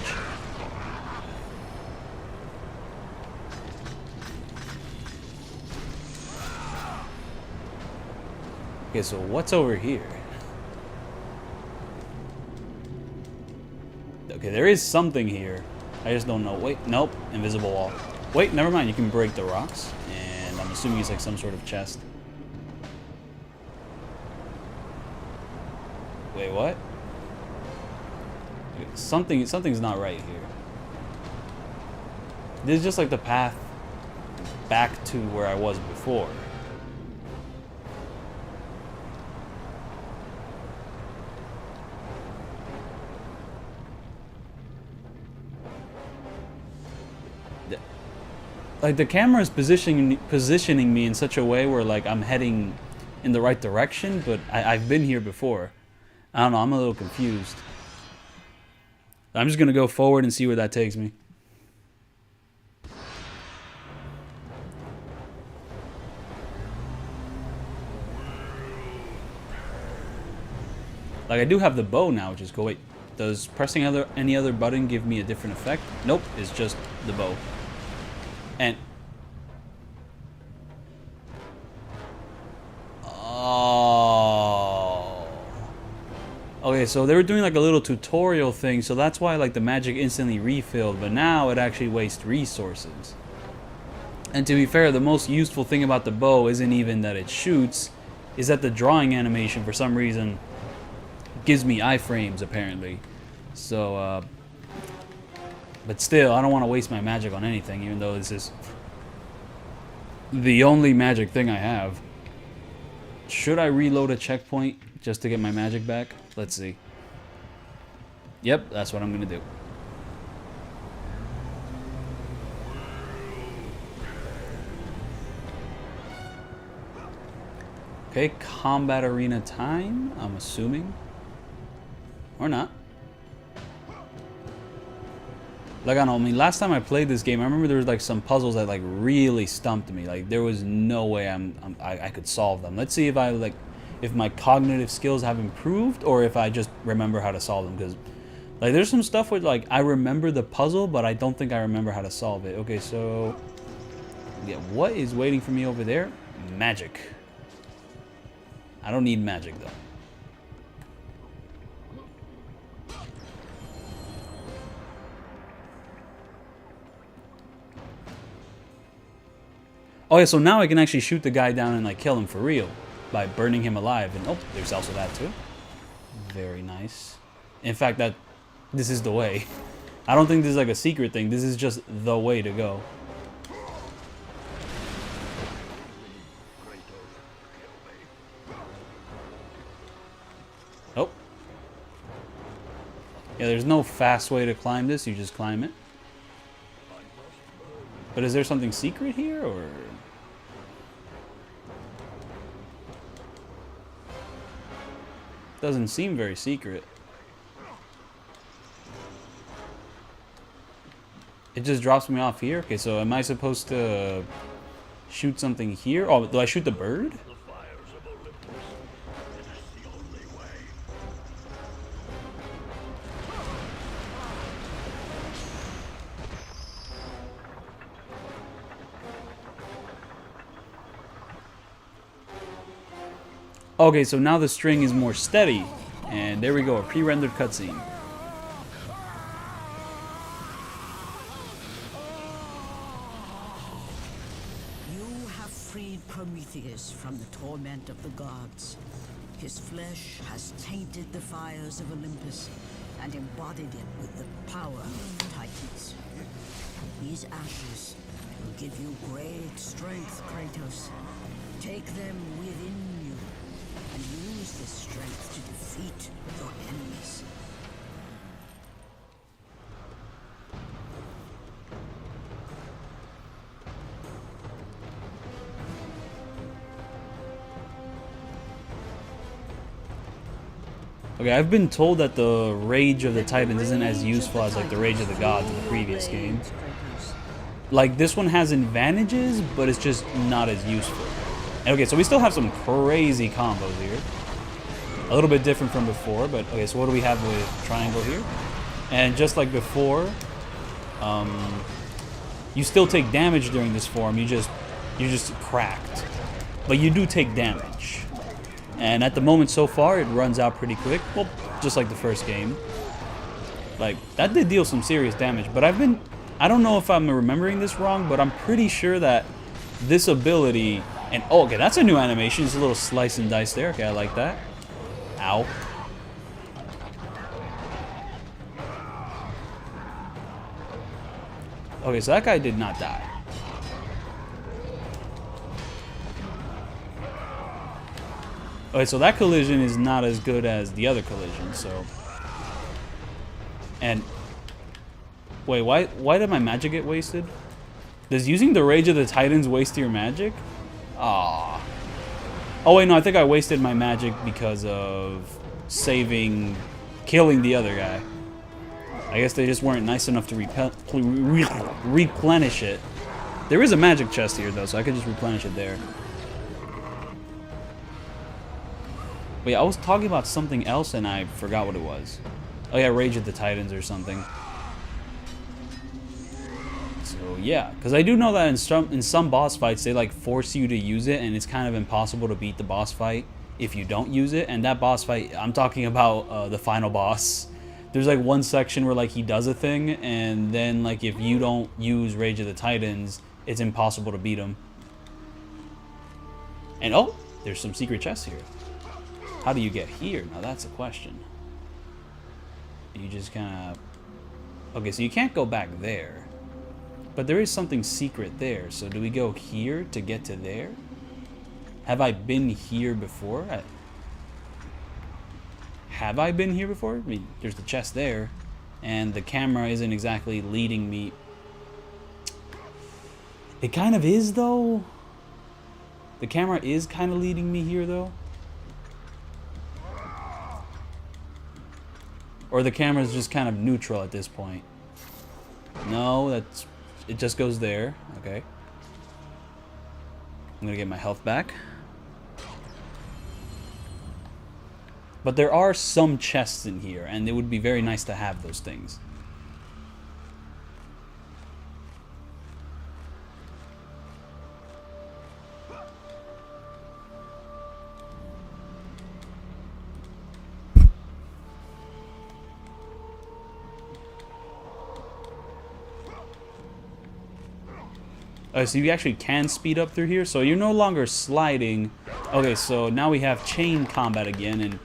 Okay, so what's over here? Okay, there is something here. I just don't know. Wait, nope. Invisible wall. Wait, never mind. You can break the rocks. And I'm assuming it's like some sort of chest. Wait, what? Something's not right here. This is just like the path back to where I was before. Like the camera is positioning me in such a way where like I'm heading in the right direction, but I've been here before. I don't know, I'm a little confused. I'm just gonna go forward and see where that takes me. Like I do have the bow now, which is cool. Wait, does pressing any other button give me a different effect? Nope, it's just the bow. And oh, okay, so they were doing like a little tutorial thing, so that's why like the magic instantly refilled, but now it actually wastes resources. And to be fair, the most useful thing about the bow isn't even that it shoots, is that the drawing animation for some reason gives me iframes apparently. So but still, I don't want to waste my magic on anything, even though this is the only magic thing I have. Should I reload a checkpoint just to get my magic back? Let's see. Yep, that's what I'm gonna do. Okay, combat arena time, I'm assuming. Or not. Like, I don't know, I mean, last time I played this game, I remember there was like some puzzles that like really stumped me. Like, there was no way I could solve them. Let's see if if my cognitive skills have improved or if I just remember how to solve them. Because, like, there's some stuff where, like, I remember the puzzle, but I don't think I remember how to solve it. Okay, so, yeah, what is waiting for me over there? Magic. I don't need magic, though. Oh yeah, so now I can actually shoot the guy down and like kill him for real by burning him alive. And oh, there's also that too. Very nice. In fact, this is the way. I don't think this is like a secret thing. This is just the way to go. Oh. Yeah, there's no fast way to climb this. You just climb it. But is there something secret here, or...? Doesn't seem very secret. It just drops me off here? Okay, so am I supposed to shoot something here? Oh, do I shoot the bird? Okay, so now the string is more steady. And there we go, a pre-rendered cutscene. You have freed Prometheus from the torment of the gods. His flesh has tainted the fires of Olympus and embodied it with the power of the Titans. These ashes will give you great strength, Kratos. Take them within you and use this strength to defeat your enemies. Okay, I've been told that the Rage of the Titans isn't as useful as like the Rage of the Gods in the previous game. Like, this one has advantages, but it's just not as useful. Okay, so we still have some crazy combos here. A little bit different from before, but okay, so what do we have with triangle here? And just like before, you still take damage during this form. You're just cracked. But you do take damage. And at the moment so far, it runs out pretty quick. Well, just like the first game. Like, that did deal some serious damage. But I don't know if I'm remembering this wrong, but I'm pretty sure that this ability... And, oh, okay, that's a new animation. It's a little slice and dice there. Okay, I like that. Ow. Okay, so that guy did not die. Okay, so that collision is not as good as the other collision, so... And... Wait, why did my magic get wasted? Does using the Rage of the Titans waste your magic? Aww. Oh wait, no, I think I wasted my magic because of killing the other guy. I guess they just weren't nice enough to replenish it. There is a magic chest here though, so I could just replenish it there. Wait, I was talking about something else and I forgot what it was. Oh yeah, Rage of the Titans or something. So yeah, because I do know that in some boss fights they like force you to use it, and it's kind of impossible to beat the boss fight if you don't use it. And that boss fight, I'm talking about the final boss. There's like one section where like he does a thing, and then like if you don't use Rage of the Titans, it's impossible to beat him. And oh, there's some secret chests here. How do you get here? Now that's a question. You just kind of... Okay, so you can't go back there. But there is something secret there. So do we go here to get to there? Have I been here before? have I been here before? I mean, there's the chest there, and the camera isn't exactly leading me. It kind of is, though. The camera is kind of leading me here, though. Or the camera is just kind of neutral at this point. No, that's... It just goes there. Okay. I'm gonna get my health back. But there are some chests in here, and it would be very nice to have those things. So you actually can speed up through here, so you're no longer sliding. Okay, so now we have chain combat again, and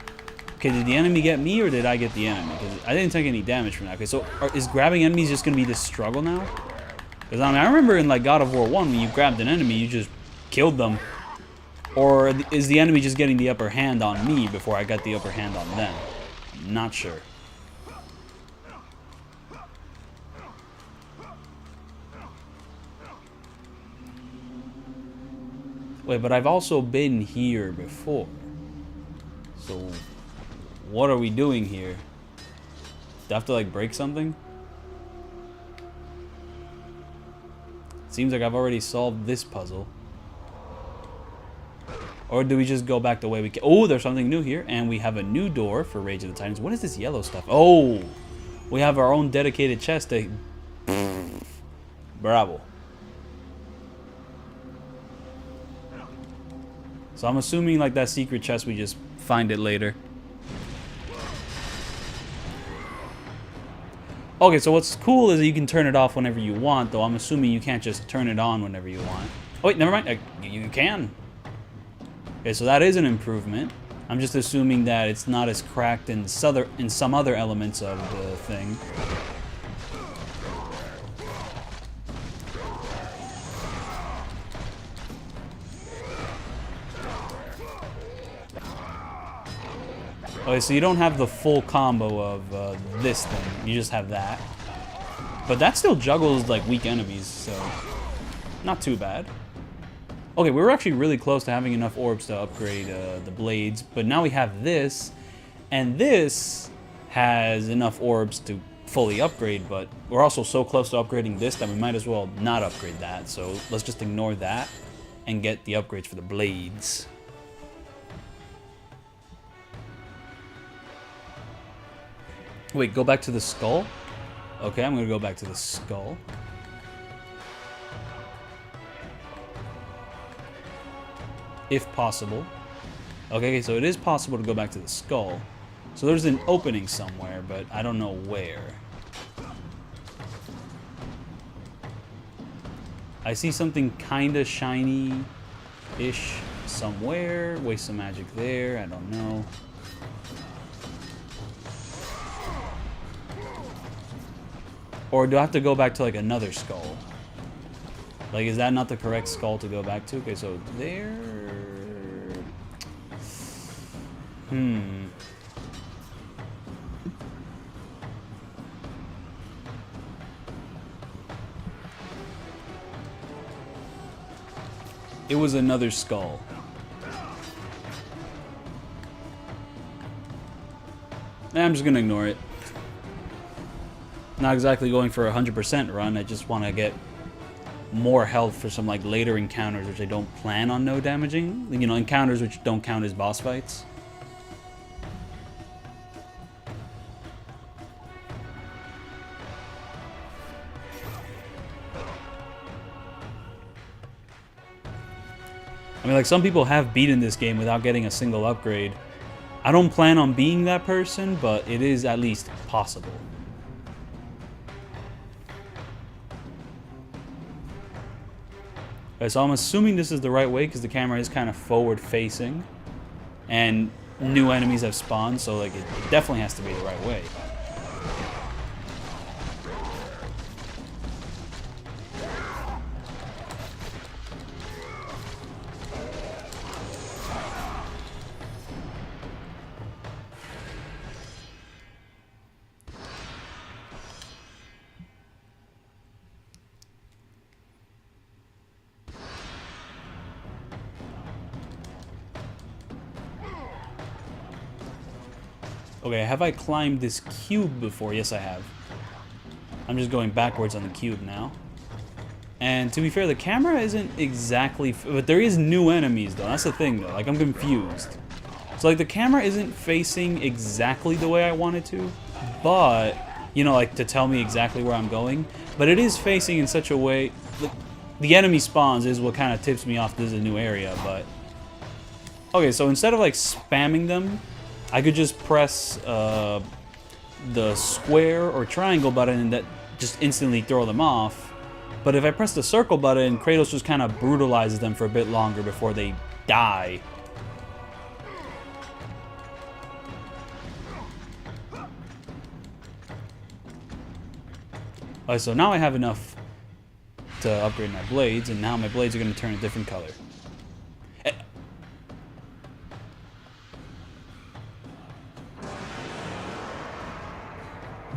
okay, did the enemy get me or did I get the enemy? Because I didn't take any damage from that. Okay, so is grabbing enemies just gonna be this struggle now? Because I mean, I remember in like God of War 1 when you grabbed an enemy, you just killed them. Or is the enemy just getting the upper hand on me before I got the upper hand on them? I'm not sure. Wait, but I've also been here before. So, what are we doing here? Do I have to, like, break something? Seems like I've already solved this puzzle. Or do we just go back the way we came? Oh, there's something new here. And we have a new door for Rage of the Titans. What is this yellow stuff? Oh! We have our own dedicated chest to... Bravo. So I'm assuming like that secret chest, we just find it later. Okay, so what's cool is that you can turn it off whenever you want, though I'm assuming you can't just turn it on whenever you want. Oh wait, never mind. You can. Okay, so that is an improvement. I'm just assuming that it's not as cracked in some other elements of the thing. Okay, so you don't have the full combo of this thing. You just have that. But that still juggles like weak enemies, so not too bad. Okay, we were actually really close to having enough orbs to upgrade the blades, but now we have this, and this has enough orbs to fully upgrade, but we're also so close to upgrading this that we might as well not upgrade that, so let's just ignore that and get the upgrades for the blades. Wait, go back to the skull? Okay, I'm gonna go back to the skull. If possible. Okay, so it is possible to go back to the skull. So there's an opening somewhere, but I don't know where. I see something kinda shiny-ish somewhere. Waste some magic there, I don't know. Or do I have to go back to like another skull? Like, is that not the correct skull to go back to? Okay, so there... It was another skull. I'm just gonna ignore it. Not exactly going for a 100% run, I just want to get more health for some like later encounters which I don't plan on no damaging. You know, encounters which don't count as boss fights. I mean, like, some people have beaten this game without getting a single upgrade. I don't plan on being that person, but it is at least possible. Okay, so I'm assuming this is the right way because the camera is kind of forward facing and new enemies have spawned, so like it definitely has to be the right way. Okay, have I climbed this cube before? Yes, I have. I'm just going backwards on the cube now. And to be fair, the camera isn't exactly... But there is new enemies, though. That's the thing, though. Like, I'm confused. So, like, the camera isn't facing exactly the way I want it to. But, you know, like, to tell me exactly where I'm going. But it is facing in such a way... The enemy spawns is what kind of tips me off this is a new area, but... Okay, so instead of, like, spamming them, I could just press the square or triangle button and that just instantly throw them off. But if I press the circle button, Kratos just kind of brutalizes them for a bit longer before they die. Okay, so now I have enough to upgrade my blades, and now my blades are going to turn a different color.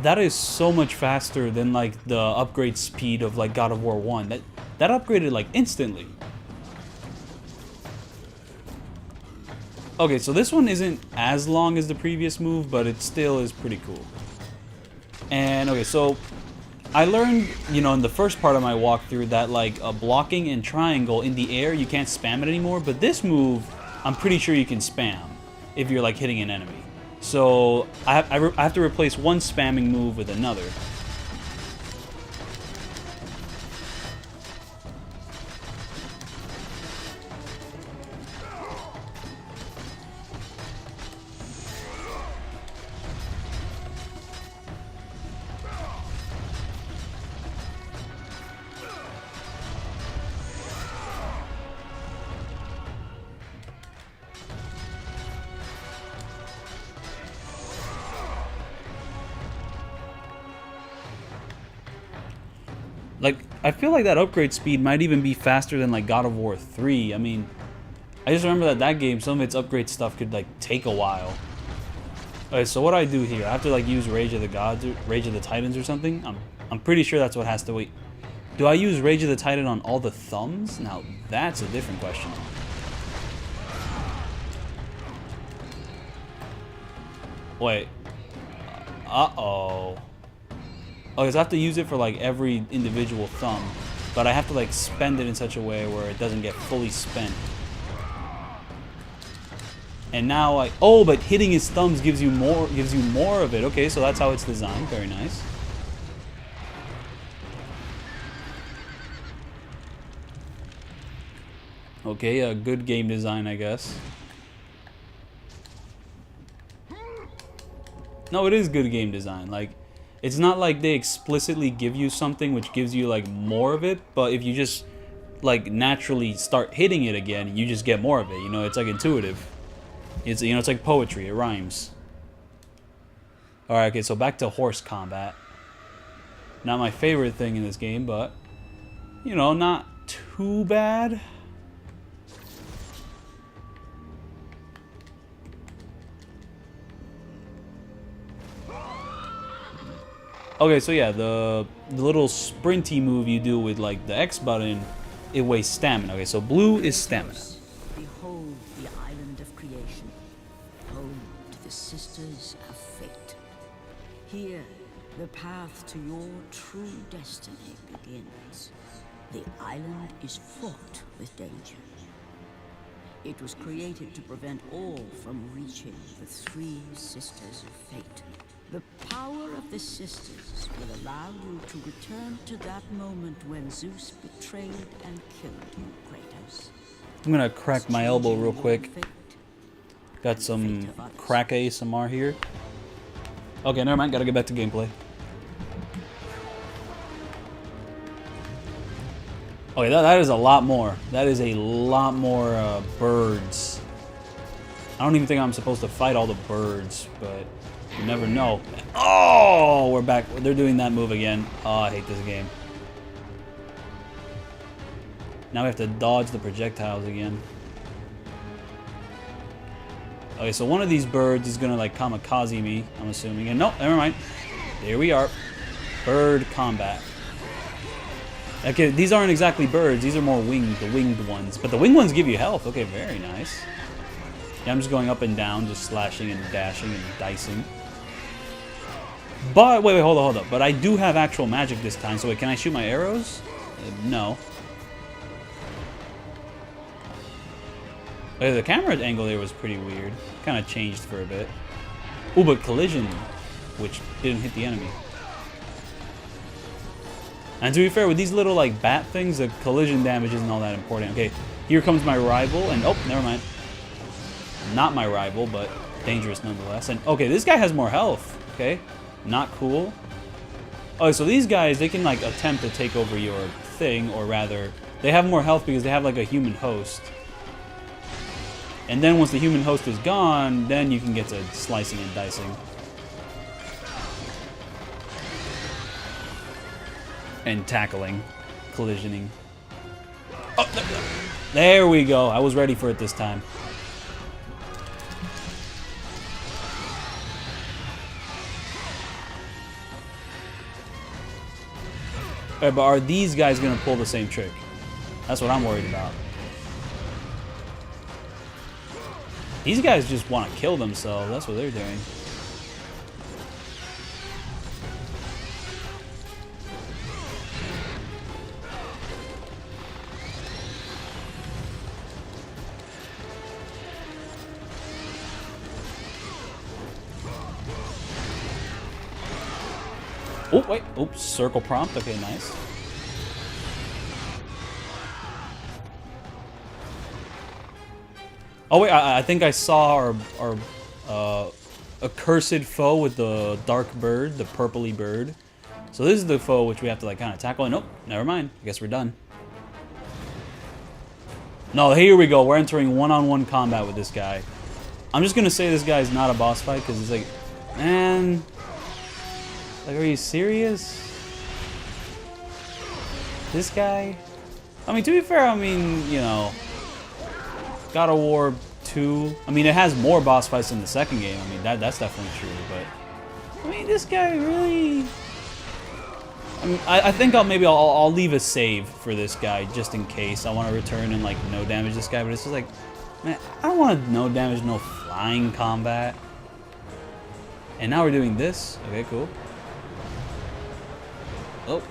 That is so much faster than, like, the upgrade speed of, like, God of War 1. That upgraded, like, instantly. Okay, so this one isn't as long as the previous move, but it still is pretty cool. And, okay, so I learned, you know, in the first part of my walkthrough that, like, blocking and triangle in the air, you can't spam it anymore. But this move, I'm pretty sure you can spam if you're, like, hitting an enemy. So I have to replace one spamming move with another. Like, I feel like that upgrade speed might even be faster than, like, God of War 3. I mean, I just remember that game, some of its upgrade stuff could, like, take a while. Okay, so what do I do here? I have to, like, use Rage of the Gods, or Rage of the Titans or something? I'm pretty sure that's what has to wait. Do I use Rage of the Titan on all the thumbs? Now, that's a different question. Wait. Uh-oh. Okay, so I have to use it for, like, every individual thumb, but I have to, like, spend it in such a way where it doesn't get fully spent. And now, like, oh, but hitting his thumbs gives you more of it. Okay, so that's how it's designed. Very nice. Okay, a good game design, I guess. No, it is good game design. Like, it's not like they explicitly give you something which gives you, like, more of it, but if you just, like, naturally start hitting it again, you just get more of it. You know, it's, like, intuitive. It's, you know, it's like poetry. It rhymes. Alright, okay, so back to horse combat. Not my favorite thing in this game, but, you know, not too bad. Okay, so yeah, the little sprinty move you do with, like, the X button, it wastes stamina. Okay, so blue is stamina. Behold the island of creation, home to the sisters of fate. Here, the path to your true destiny begins. The island is fraught with danger. It was created to prevent all from reaching the three sisters of fate. The power of the sisters will allow you to return to that moment when Zeus betrayed and killed you, Kratos. I'm gonna crack my elbow real quick. Got some crack ASMR here. Okay, never mind. Gotta get back to gameplay. Okay, that is a lot more. That is a lot more birds. I don't even think I'm supposed to fight all the birds, but you never know. Oh, we're back. They're doing that move again. Oh, I hate this game. Now we have to dodge the projectiles again. Okay, so one of these birds is gonna, like, kamikaze me, I'm assuming. And no, never mind. There we are. Bird combat. Okay, these aren't exactly birds. These are more winged, the winged ones. But the winged ones give you health. Okay, very nice. Yeah, I'm just going up and down, just slashing and dashing and dicing. But, wait, hold up. But I do have actual magic this time. So wait, can I shoot my arrows? No. Wait, the camera angle there was pretty weird. Kind of changed for a bit. Ooh, but collision, which didn't hit the enemy. And to be fair, with these little, like, bat things, the collision damage isn't all that important. Okay, here comes my rival, and, oh, never mind. Not my rival, but dangerous nonetheless. And, okay, this guy has more health, okay? Not cool. Oh, so these guys, they can, like, attempt to take over your thing, or rather, they have more health because they have, like, a human host. And then once the human host is gone, then you can get to slicing and dicing. And tackling, collisioning. Oh, there we go. I was ready for it this time. Right, but are these guys going to pull the same trick? That's what I'm worried about. These guys just want to kill themselves. That's what they're doing. Oh, wait. Oops. Circle prompt. Okay, nice. Oh, wait. I think I saw our accursed foe with the dark bird, the purpley bird. So this is the foe which we have to, like, kind of tackle. And nope. Never mind. I guess we're done. No, here we go. We're entering one-on-one combat with this guy. I'm just going to say this guy's not a boss fight because it's like, man... Like, are you serious? This guy? I mean, to be fair, I mean, you know, God of War 2. I mean, it has more boss fights than the second game. I mean, that's definitely true. But I mean, this guy really. I mean, I think I'll leave a save for this guy just in case I want to return and like no damage this guy. But it's just like, man, I don't want to no damage, no flying combat. And now we're doing this. Okay, cool. Oh.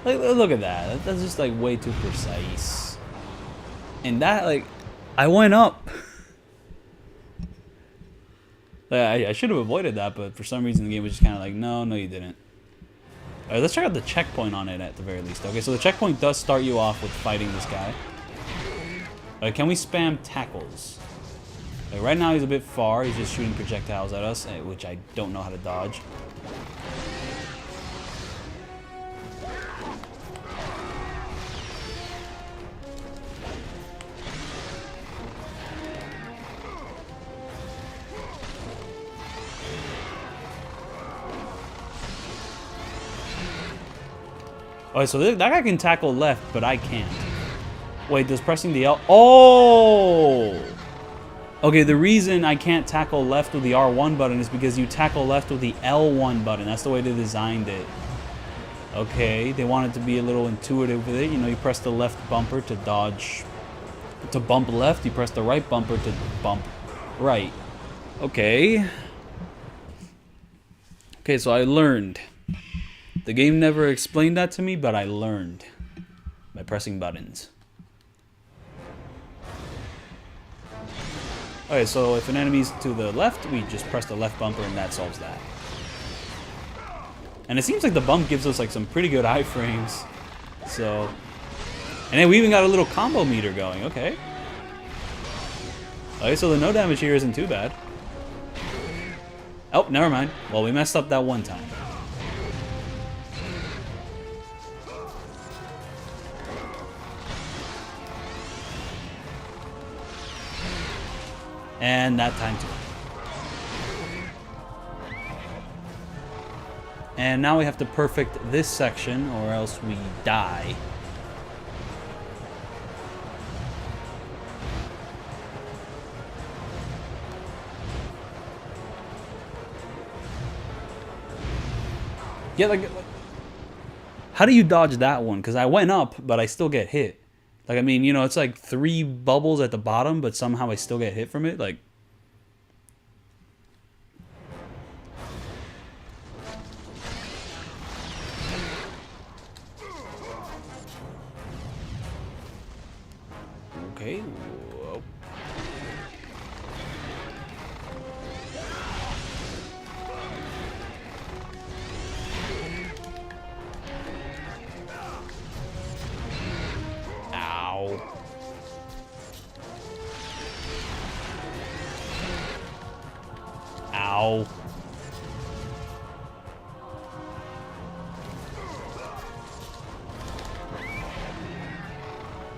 Look at that. That's just like way too precise. And that, like, I went up. Like, I should have avoided that, but for some reason the game was just kind of like, no, you didn't. Alright, let's check out the checkpoint on it at the very least. Okay, so the checkpoint does start you off with fighting this guy. Alright, can we spam tackles? Like, right now he's a bit far. He's just shooting projectiles at us, which I don't know how to dodge. Alright, so that guy can tackle left, but I can't. Wait, does pressing the L... Oh! Okay, the reason I can't tackle left with the R1 button is because you tackle left with the L1 button. That's the way they designed it. Okay, they wanted to be a little intuitive with it. You know, you press the left bumper to dodge, to bump left. You press the right bumper to bump right. Okay. Okay, so I learned. The game never explained that to me, but I learned by pressing buttons. Okay, so if an enemy's to the left, we just press the left bumper and that solves that. And it seems like the bump gives us like some pretty good iframes. So, and then we even got a little combo meter going, okay. Okay, so the no damage here isn't too bad. Oh, never mind. Well, we messed up that one time. And that time too. And now we have to perfect this section or else we die. Yeah, like how do you dodge that one? Because I went up, but I still get hit. Like, I mean, you know, it's like 3 bubbles at the bottom, but somehow I still get hit from it. Like, okay. Whoa. Ow. Ow.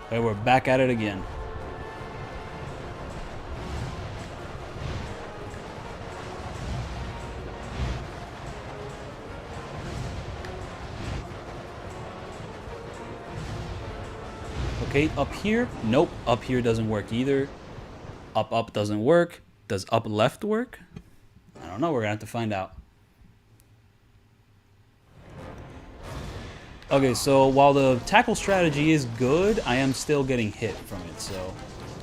Okay, we're back at it again. Okay, up here? Nope, up here doesn't work either. Up doesn't work. Does up left work? I don't know, we're gonna have to find out. Okay, so while the tackle strategy is good, I am still getting hit from it, so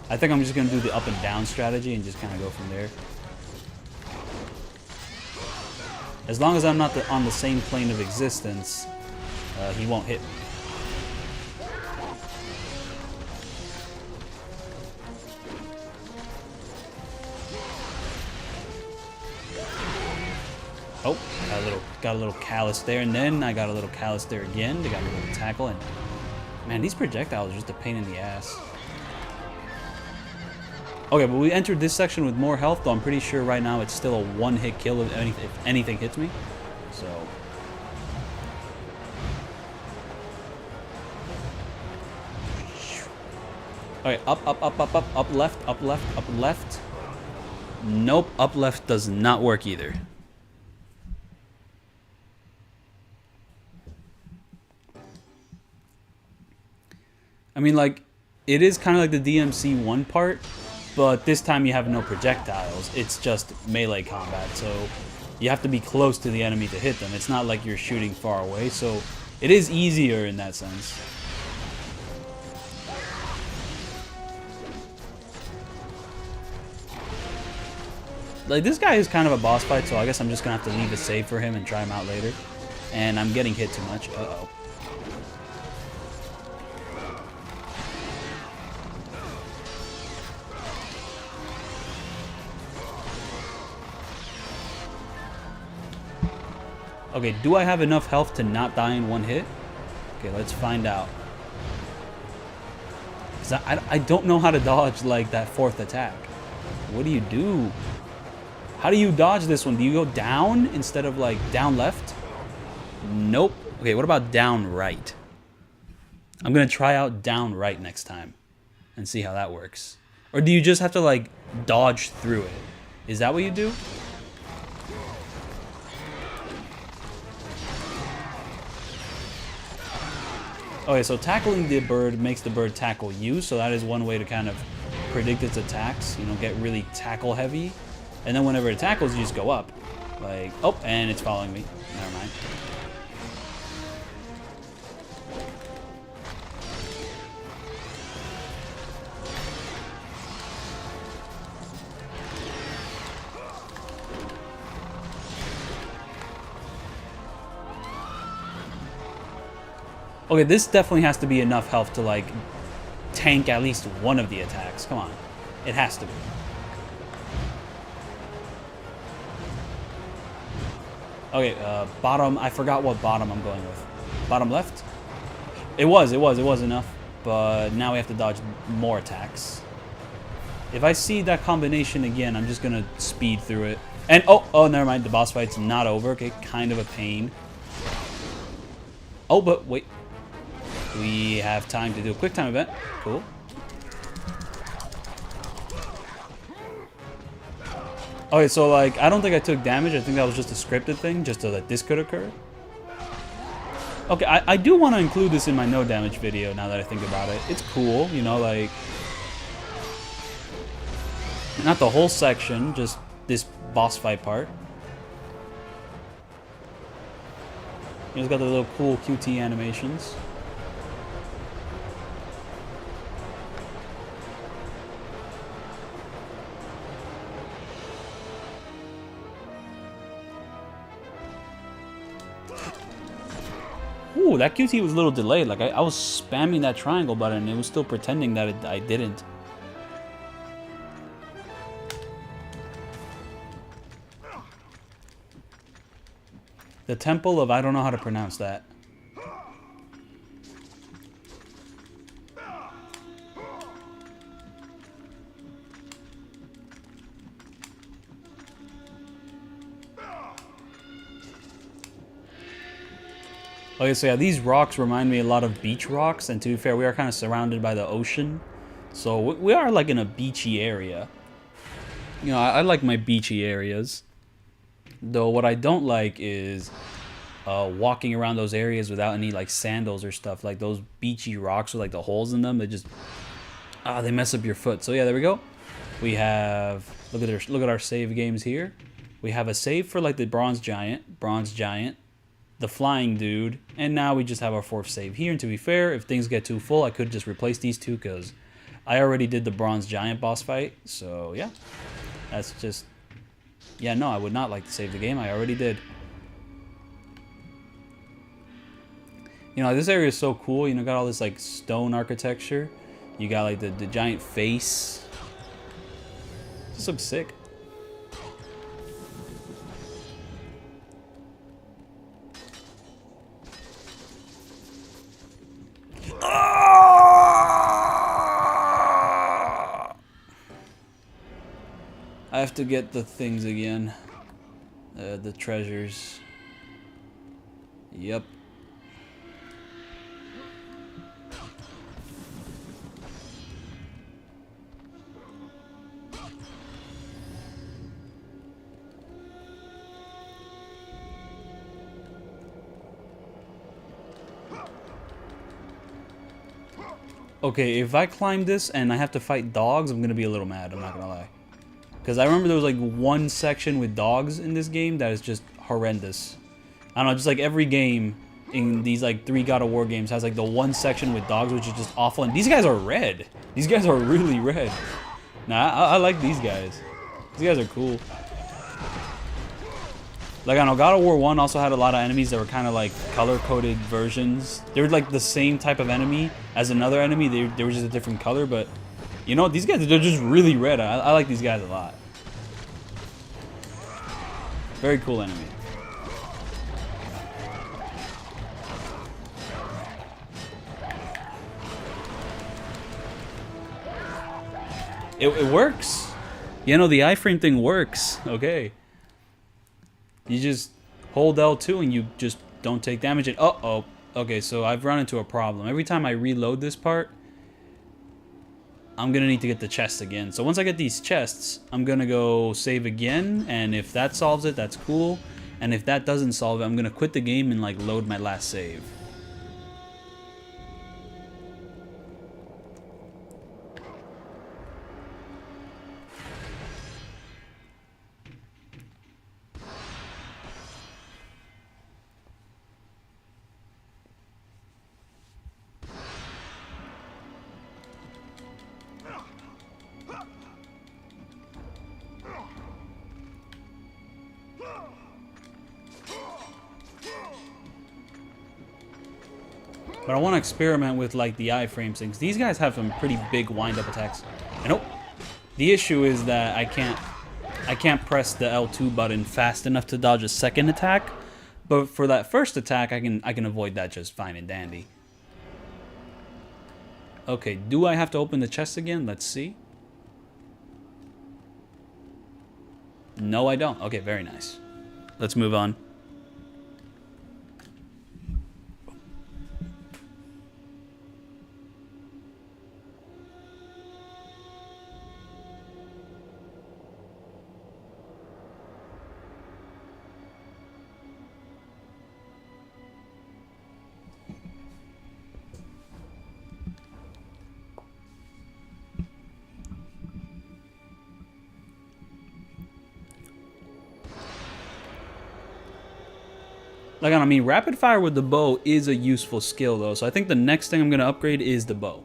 I think I'm just gonna do the up and down strategy and just kind of go from there. As long as I'm not on the same plane of existence, he won't hit me. Oh, got a little callus there, and then I got a little callus there again. They got a little tackle, and man, these projectiles are just a pain in the ass. Okay, but we entered this section with more health, though I'm pretty sure right now it's still a one-hit kill if anything hits me. So. Okay, up left. Nope, up left does not work either. I mean, like, it is kind of like the DMC1 part, but this time you have no projectiles. It's just melee combat, so you have to be close to the enemy to hit them. It's not like you're shooting far away, so it is easier in that sense. Like, this guy is kind of a boss fight, so I guess I'm just going to have to leave a save for him and try him out later. And I'm getting hit too much. Uh-oh. Okay, do I have enough health to not die in one hit? Okay, let's find out. 'Cause I don't know how to dodge, like, that fourth attack. What do you do? How do you dodge this one? Do you go down instead of, like, down left? Nope. Okay, what about down right? I'm going to try out down right next time and see how that works. Or do you just have to, like, dodge through it? Is that what you do? Okay, so tackling the bird makes the bird tackle you, so that is one way to kind of predict its attacks, you know, get really tackle heavy. And then whenever it tackles, you just go up. Like, oh, and it's following me. Never mind. Okay, this definitely has to be enough health to, like, tank at least one of the attacks. Come on. It has to be. Okay, bottom. I forgot what bottom I'm going with. Bottom left? It was enough. But now we have to dodge more attacks. If I see that combination again, I'm just going to speed through it. And, oh, never mind. The boss fight's not over. Okay, kind of a pain. Oh, but wait. We have time to do a quick time event. Cool. Okay, so, like, I don't think I took damage. I think that was just a scripted thing, just so that this could occur. Okay, I do want to include this in my no damage video now that I think about it. It's cool, you know, like... Not the whole section, just this boss fight part. You know, it's got the little cool QT animations. Ooh, that QT was a little delayed. Like, I was spamming that triangle button and it was still pretending that I didn't. The Temple of... I don't know how to pronounce that. Okay, so yeah, these rocks remind me a lot of beach rocks, and to be fair, we are kind of surrounded by the ocean. So we are like in a beachy area. You know, I like my beachy areas. Though what I don't like is walking around those areas without any like sandals or stuff. Like those beachy rocks with like the holes in them, they just they mess up your foot. So yeah, there we go. We have look at our save games here. We have a save for like the bronze giant, the flying dude, and now we just have our 4th save here. And to be fair, if things get too full, I could just replace these two because I already did the bronze giant boss fight. So yeah, that's just, yeah, no, I would not like to save the game. I already did. You know, this area is so cool. You know, got all this like stone architecture. You got like the giant face. This looks sick. I have to get the things again. The treasures. Yep. Okay, if I climb this and I have to fight dogs, I'm gonna be a little mad, I'm not gonna lie. Because I remember there was like one section with dogs in this game that is just horrendous. I don't know, just like every game in these like 3 God of War games has like the one section with dogs which is just awful. And these guys are red. These guys are really red. Nah, I like these guys. These guys are cool. Like, I know God of War 1 also had a lot of enemies that were kind of like color-coded versions. They were like the same type of enemy as another enemy. They were just a different color, but you know, these guys, they're just really red. I like these guys a lot. Very cool enemy. It works. You know, the iframe thing works. Okay. You just hold L2 and you just don't take damage. And uh-oh. Okay, so I've run into a problem. Every time I reload this part, I'm going to need to get the chest again. So once I get these chests, I'm going to go save again. And if that solves it, that's cool. And if that doesn't solve it, I'm going to quit the game and like load my last save. But I want to experiment with like the iframe things. These guys have some pretty big wind-up attacks. And oh, the issue is that I can't press the L2 button fast enough to dodge a second attack. But for that first attack, I can avoid that just fine and dandy. Okay, do I have to open the chest again? Let's see. No, I don't. Okay, very nice. Let's move on. Like, I mean, rapid fire with the bow is a useful skill, though. So I think the next thing I'm going to upgrade is the bow.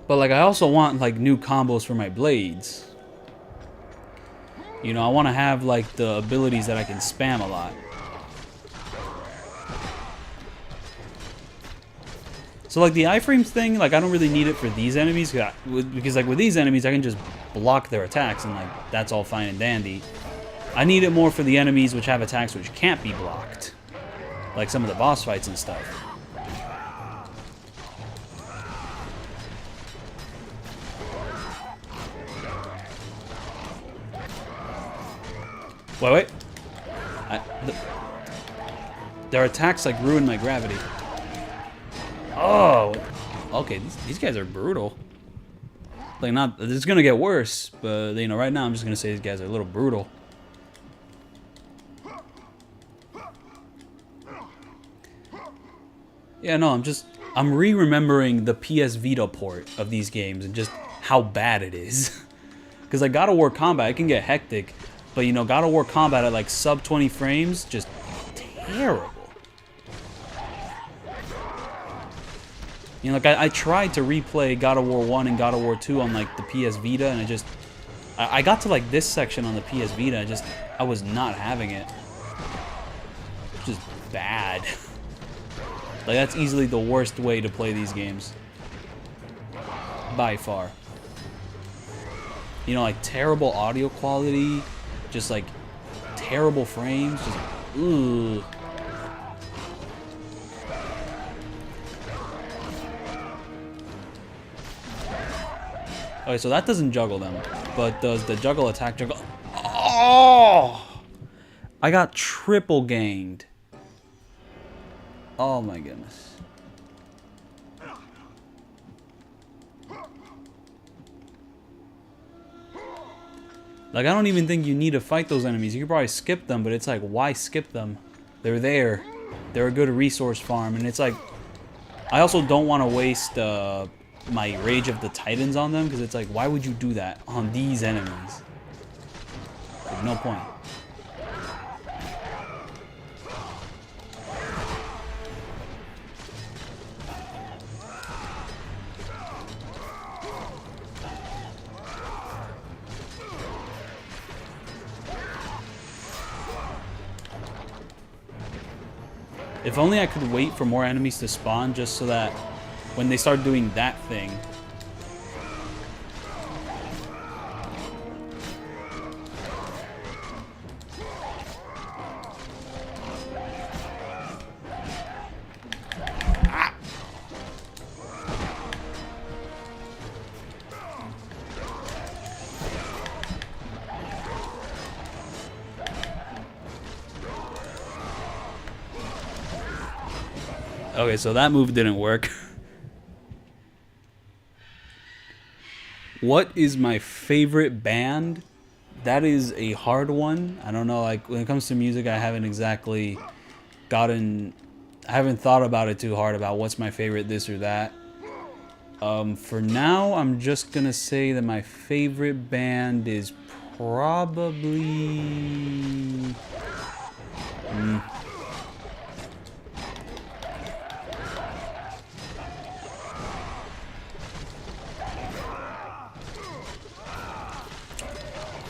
But, like, I also want, like, new combos for my blades. You know, I want to have like the abilities that I can spam a lot. So like the iframes thing, like I don't really need it for these enemies because like with these enemies I can just block their attacks and like that's all fine and dandy. I need it more for the enemies which have attacks which can't be blocked, like some of the boss fights and stuff. Wait. Their attacks like ruin my gravity. Oh, okay. These guys are brutal. Like, not. It's gonna get worse, but you know, right now I'm just gonna say these guys are a little brutal. Yeah, no, I'm re-remembering the PS Vita port of these games and just how bad it is. Because like God of War combat, it can get hectic, but you know, God of War combat at like sub 20 frames, just terrible. You know, like I tried to replay God of War 1 and God of War 2 on like the PS Vita, and I got to like this section on the PS Vita, I was not having it. Just bad. Like that's easily the worst way to play these games. By far. You know, like terrible audio quality, just like terrible frames, just ugh. Okay, so that doesn't juggle them, but does the juggle attack juggle? Oh! I got triple ganged. Oh my goodness. Like, I don't even think you need to fight those enemies. You could probably skip them, but it's like, why skip them? They're there. They're a good resource farm, and it's like, I also don't want to waste my Rage of the Titans on them, because it's like, why would you do that on these enemies? Like, no point. If only I could wait for more enemies to spawn just so that when they start doing that thing. Okay, so that move didn't work. What is my favorite band? That is a hard one. I don't know, like when it comes to music, I haven't exactly I haven't thought about it too hard about what's my favorite this or that. For now, I'm just gonna say that my favorite band is probably...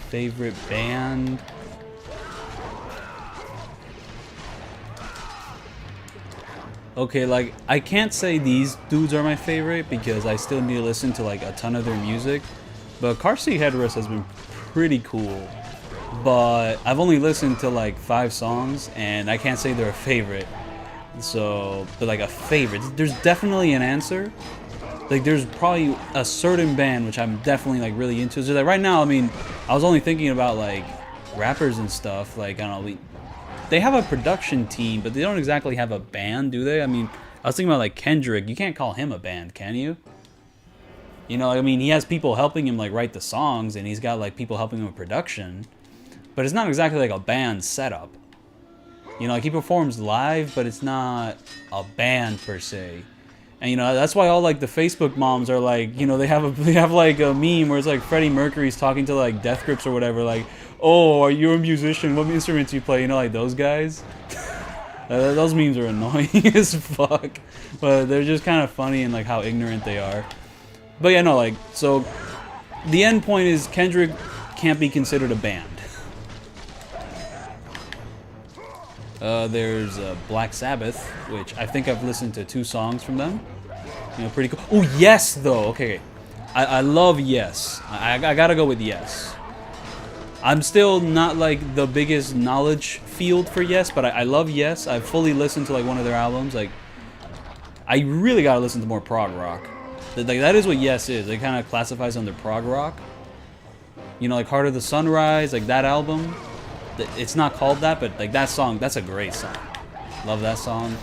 Favorite band. Okay, like I can't say these dudes are my favorite because I still need to listen to like a ton of their music. But Car Seat Headrest has been pretty cool. But I've only listened to like 5 songs and I can't say they're a favorite. So, but like a favorite. There's definitely an answer. Like there's probably a certain band which I'm definitely like really into. So like right now, I mean, I was only thinking about like rappers and stuff. Like I don't know, they have a production team, but they don't exactly have a band, do they? I mean, I was thinking about like Kendrick. You can't call him a band, can you? You know, I mean, he has people helping him like write the songs, and he's got like people helping him with production. But it's not exactly like a band setup. You know, like he performs live, but it's not a band per se. And you know, that's why all like the Facebook moms are like, you know, they have like a meme where it's like Freddie Mercury's talking to like Death Grips or whatever, like, oh, are you a musician? What instruments do you play? You know, like those guys. Those memes are annoying as fuck, but they're just kind of funny and like how ignorant they are. But yeah, no, like, so the end point is Kendrick can't be considered a band. There's Black Sabbath, which I think I've listened to 2 songs from them. You know, pretty cool. Oh, Yes, though. Okay. I love Yes. I gotta go with Yes. I'm still not like the biggest knowledge field for Yes, but I love Yes. I've fully listened to like one of their albums. Like, I really gotta listen to more prog rock. Like, that is what Yes is. It kind of classifies under prog rock. You know, like Heart of the Sunrise, like that album. It's not called that, but like that song, that's a great song. Love that song.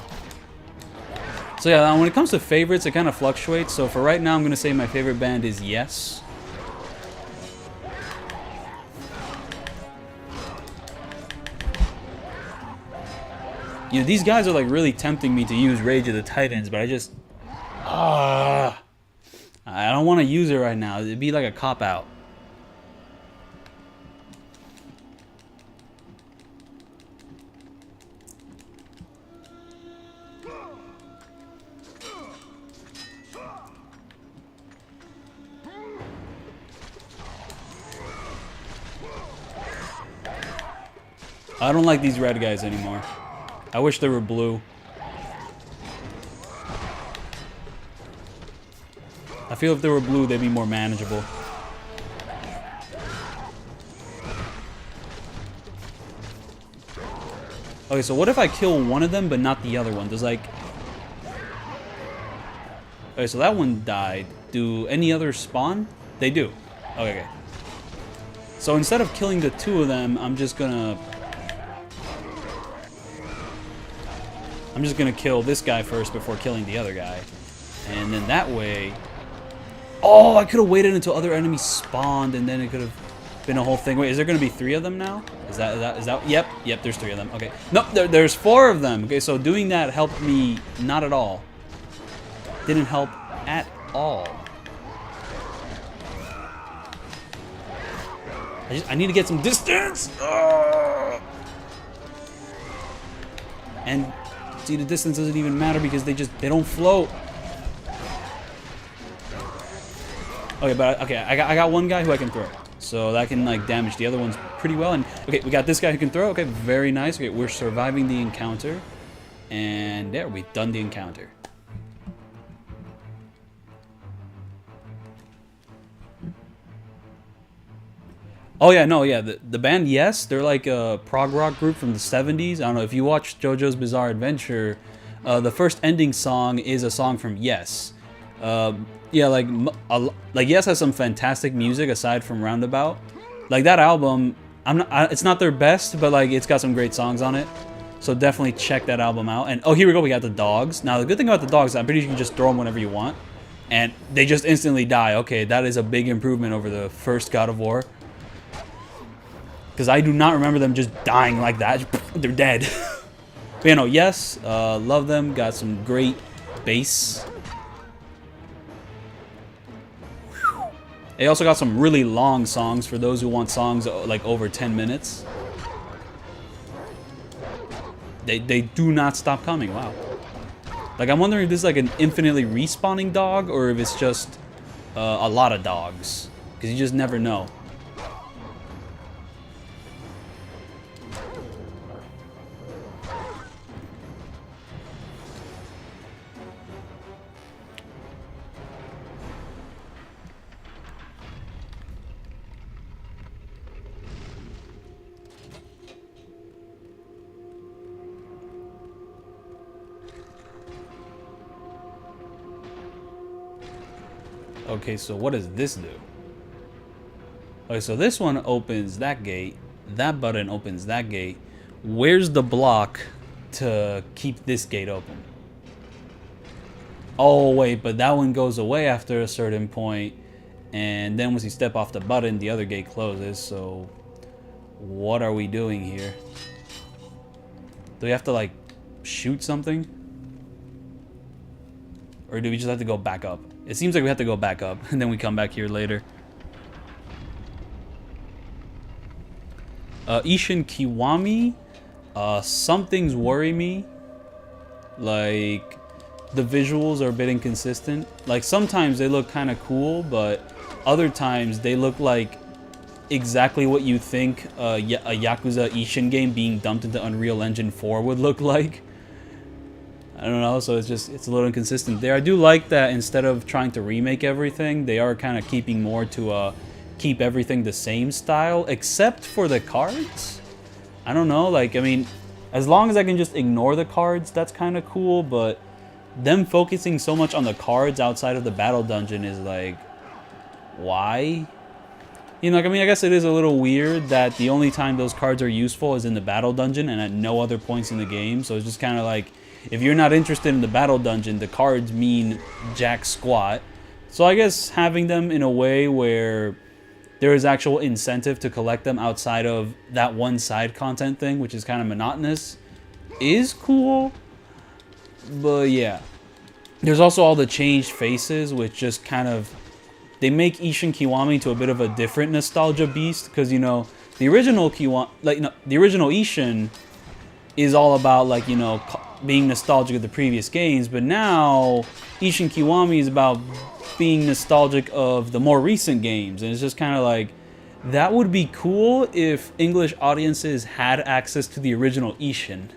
So yeah, when it comes to favorites, it kind of fluctuates. So for right now, I'm going to say my favorite band is Yes. You know, these guys are like really tempting me to use Rage of the Titans, but I just... I don't want to use it right now. It'd be like a cop-out. I don't like these red guys anymore. I wish they were blue. I feel if they were blue, they'd be more manageable. Okay, so what if I kill one of them, but not the other one? Does like... Okay, so that one died. Do any others spawn? They do. Okay. So instead of killing the 2 of them, I'm just gonna kill this guy first before killing the other guy. And then that way... Oh, I could have waited until other enemies spawned, and then it could have been a whole thing. Wait, is there going to be 3 of them now? Is that... Yep, there's 3 of them. Okay. Nope, there's 4 of them. Okay, so doing that helped me not at all. Didn't help at all. I need to get some distance! And... See, the distance doesn't even matter because they don't float. Okay, but I got one guy who I can throw, so that can like damage the other ones pretty well. And okay, we got this guy who can throw. Okay, very nice. Okay, we're surviving the encounter, and there we've done the encounter. Oh yeah, no, yeah, the band Yes, they're like a prog rock group from the 70s. I don't know if you watched JoJo's Bizarre Adventure. The first ending song is a song from Yes. Yeah, like Yes has some fantastic music aside from Roundabout. Like that album, it's not their best, but like it's got some great songs on it. So definitely check that album out. And oh, here we go, we got the dogs. Now the good thing about the dogs, I'm pretty sure you can just throw them whenever you want, and they just instantly die. Okay, that is a big improvement over the first God of War. Because I do not remember them just dying like that. They're dead. But you know, Yes, love them. Got some great bass. They also got some really long songs for those who want songs like over 10 minutes. They do not stop coming. Wow. Like I'm wondering if this is like an infinitely respawning dog or if it's just a lot of dogs. Because you just never know. Okay, so what does this do? Okay, so this one opens that gate. That button opens that gate. Where's the block to keep this gate open? Oh, wait, but that one goes away after a certain point. And then once you step off the button, the other gate closes. So what are we doing here? Do we have to, like, shoot something? Or do we just have to go back up? It seems like we have to go back up, and then we come back here later. Ishin Kiwami. Some things worry me. Like, the visuals are a bit inconsistent. Like, sometimes they look kind of cool, but other times they look like exactly what you think a Yakuza Ishin game being dumped into Unreal Engine 4 would look like. I don't know, so it's a little inconsistent there. I do like that instead of trying to remake everything, they are kind of keeping more to keep everything the same style, except for the cards. I don't know, like, I mean, as long as I can just ignore the cards, that's kind of cool, but them focusing so much on the cards outside of the battle dungeon is like, why? You know, like, I mean, I guess it is a little weird that the only time those cards are useful is in the battle dungeon and at no other points in the game, so it's just kind of like, if you're not interested in the battle dungeon, the cards mean jack squat. So I guess having them in a way where there is actual incentive to collect them outside of that one side content thing, which is kind of monotonous, is cool. But yeah. There's also all the changed faces, which just kind of... They make Ishin Kiwami to a bit of a different nostalgia beast, because, you know, the original the original Ishin is all about, like, you know, being nostalgic of the previous games, but now Ishin Kiwami is about being nostalgic of the more recent games, and it's just kind of like, that would be cool if English audiences had access to the original Ishin,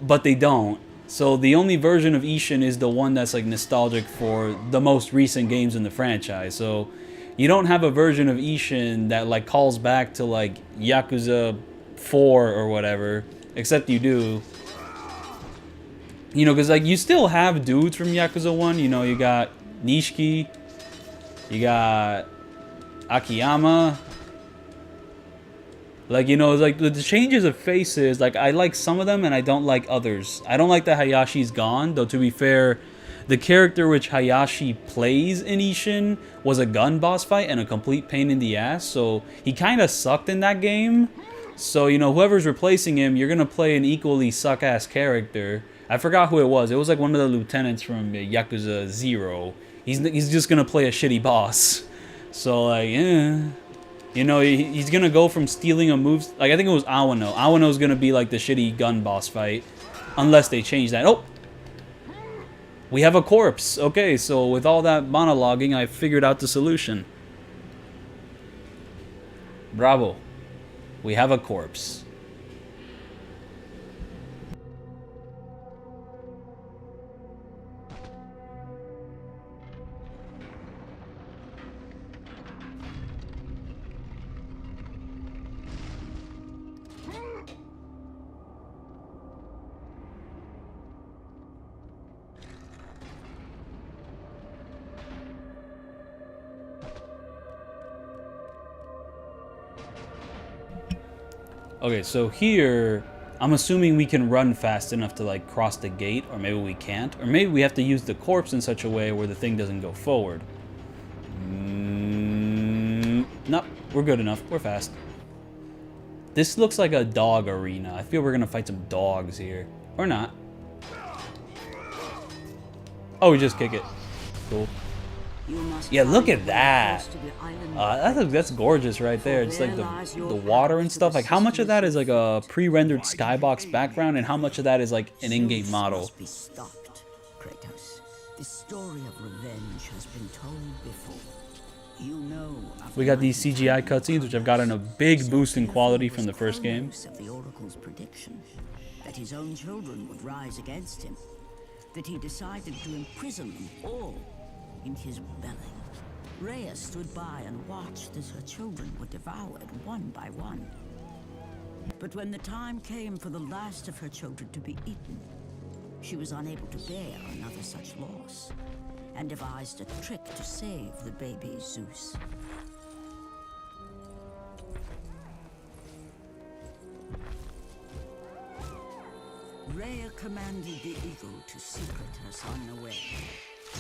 but they don't. So the only version of Ishin is the one that's like nostalgic for the most recent games in the franchise. So you don't have a version of Ishin that like calls back to like Yakuza 4 or whatever, except you do. You know, because like you still have dudes from Yakuza 1. You know, you got Nishiki, you got Akiyama. Like, you know, like the changes of faces, like I like some of them and I don't like others. I don't like that Hayashi's gone, though to be fair, the character which Hayashi plays in Ishin was a gun boss fight and a complete pain in the ass, so he kind of sucked in that game. So, you know, whoever's replacing him, you're going to play an equally suck-ass character. I forgot who it was. It was like one of the lieutenants from Yakuza 0. He's just going to play a shitty boss. So, like, you know, he's going to go from stealing a move... Like, I think it was Awano. Awano's going to be like the shitty gun boss fight. Unless they change that. Oh! We have a corpse. Okay, so with all that monologuing, I figured out the solution. Bravo. We have a corpse. Okay, so here, I'm assuming we can run fast enough to, like, cross the gate, or maybe we can't. Or maybe we have to use the corpse in such a way where the thing doesn't go forward. Nope, we're good enough. We're fast. This looks like a dog arena. I feel we're gonna fight some dogs here. Or not. Oh, we just kick it. Cool. Yeah, look at that. That's gorgeous right there. It's like the water and stuff. Like, how much of that is like a pre-rendered skybox background, and how much of that is like an in-game model? Must be stopped, Kratos. The story of revenge has been told before. You know, we got these CGI cutscenes, which have gotten a big boost in quality from the first game. Of the Oracle's prediction that his own children would rise against him, that he decided to imprison them all in his belly. Rhea stood by and watched as her children were devoured one by one. But when the time came for the last of her children to be eaten, she was unable to bear another such loss, and devised a trick to save the baby Zeus. Rhea commanded the eagle to secret her son away.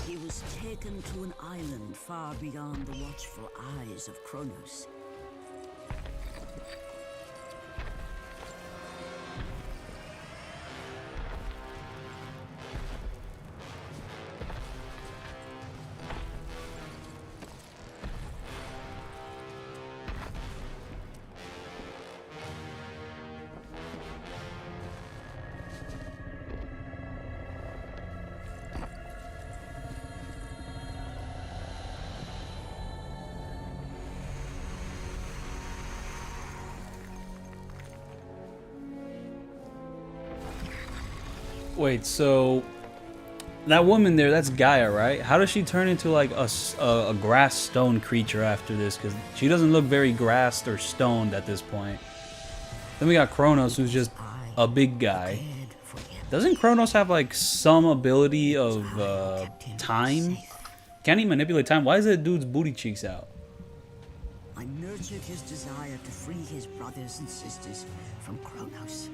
He was taken to an island far beyond the watchful eyes of Kronos. Wait, so that woman there, that's Gaia, right? How does she turn into like a grass stone creature after this? Because she doesn't look very grassed or stoned at this point. Then we got Kronos, who's just a big guy. Doesn't Kronos have like some ability of time? Can he manipulate time? Why is that dude's booty cheeks out? I nurtured his desire to free his brothers and sisters from Kronos.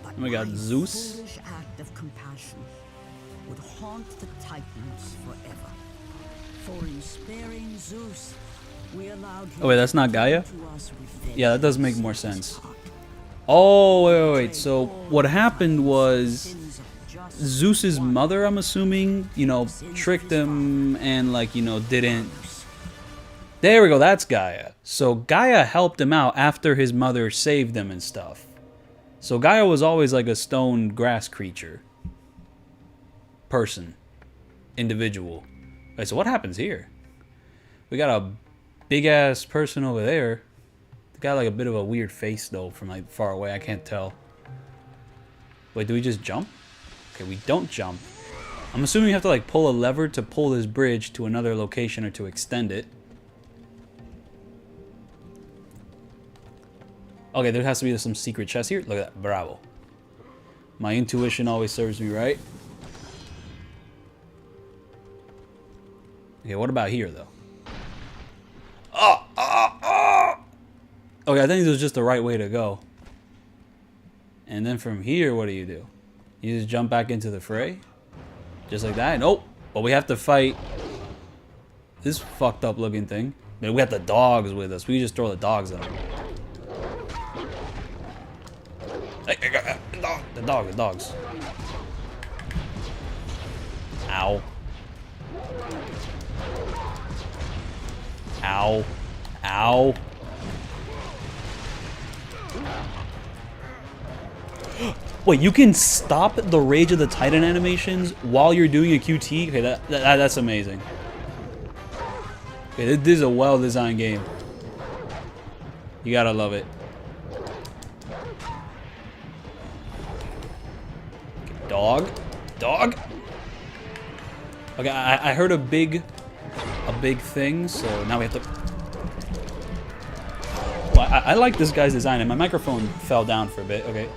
But Oh my God, my Zeus? foolish act of compassion would haunt the Titans forever. For in sparing Zeus, we allowed him Oh wait, that's not Gaia? to us with Yeah, that does make more sense. Oh, wait. So what happened was Zeus's mother, I'm assuming, you know, tricked him and like, you know, didn't. There we go. That's Gaia. So Gaia helped him out after his mother saved him and stuff. So Gaia was always like a stone grass creature. Person. Individual. Wait, so what happens here? We got a big ass person over there. Got like a bit of a weird face though from like far away. I can't tell. Wait, do we just jump? Okay, we don't jump. I'm assuming you have to like pull a lever to pull this bridge to another location or to extend it. Okay, there has to be some secret chest here. Look at that. Bravo. My intuition always serves me right. Okay, what about here though? Okay, I think this was just the right way to go. And then from here, what do? You just jump back into the fray? Just like that? Nope. But we have to fight this fucked up looking thing. Man, we got the dogs with us. We can just throw the dogs at them. Hey, the dogs. Ow. Ow. Ow. Wait, you can stop the Rage of the Titan animations while you're doing a QT? Okay, that's amazing. Okay, this is a well-designed game. You gotta love it. Okay, dog. Okay, I heard a big thing, so now we have to. Well, I like this guy's design, and my microphone fell down for a bit. Okay.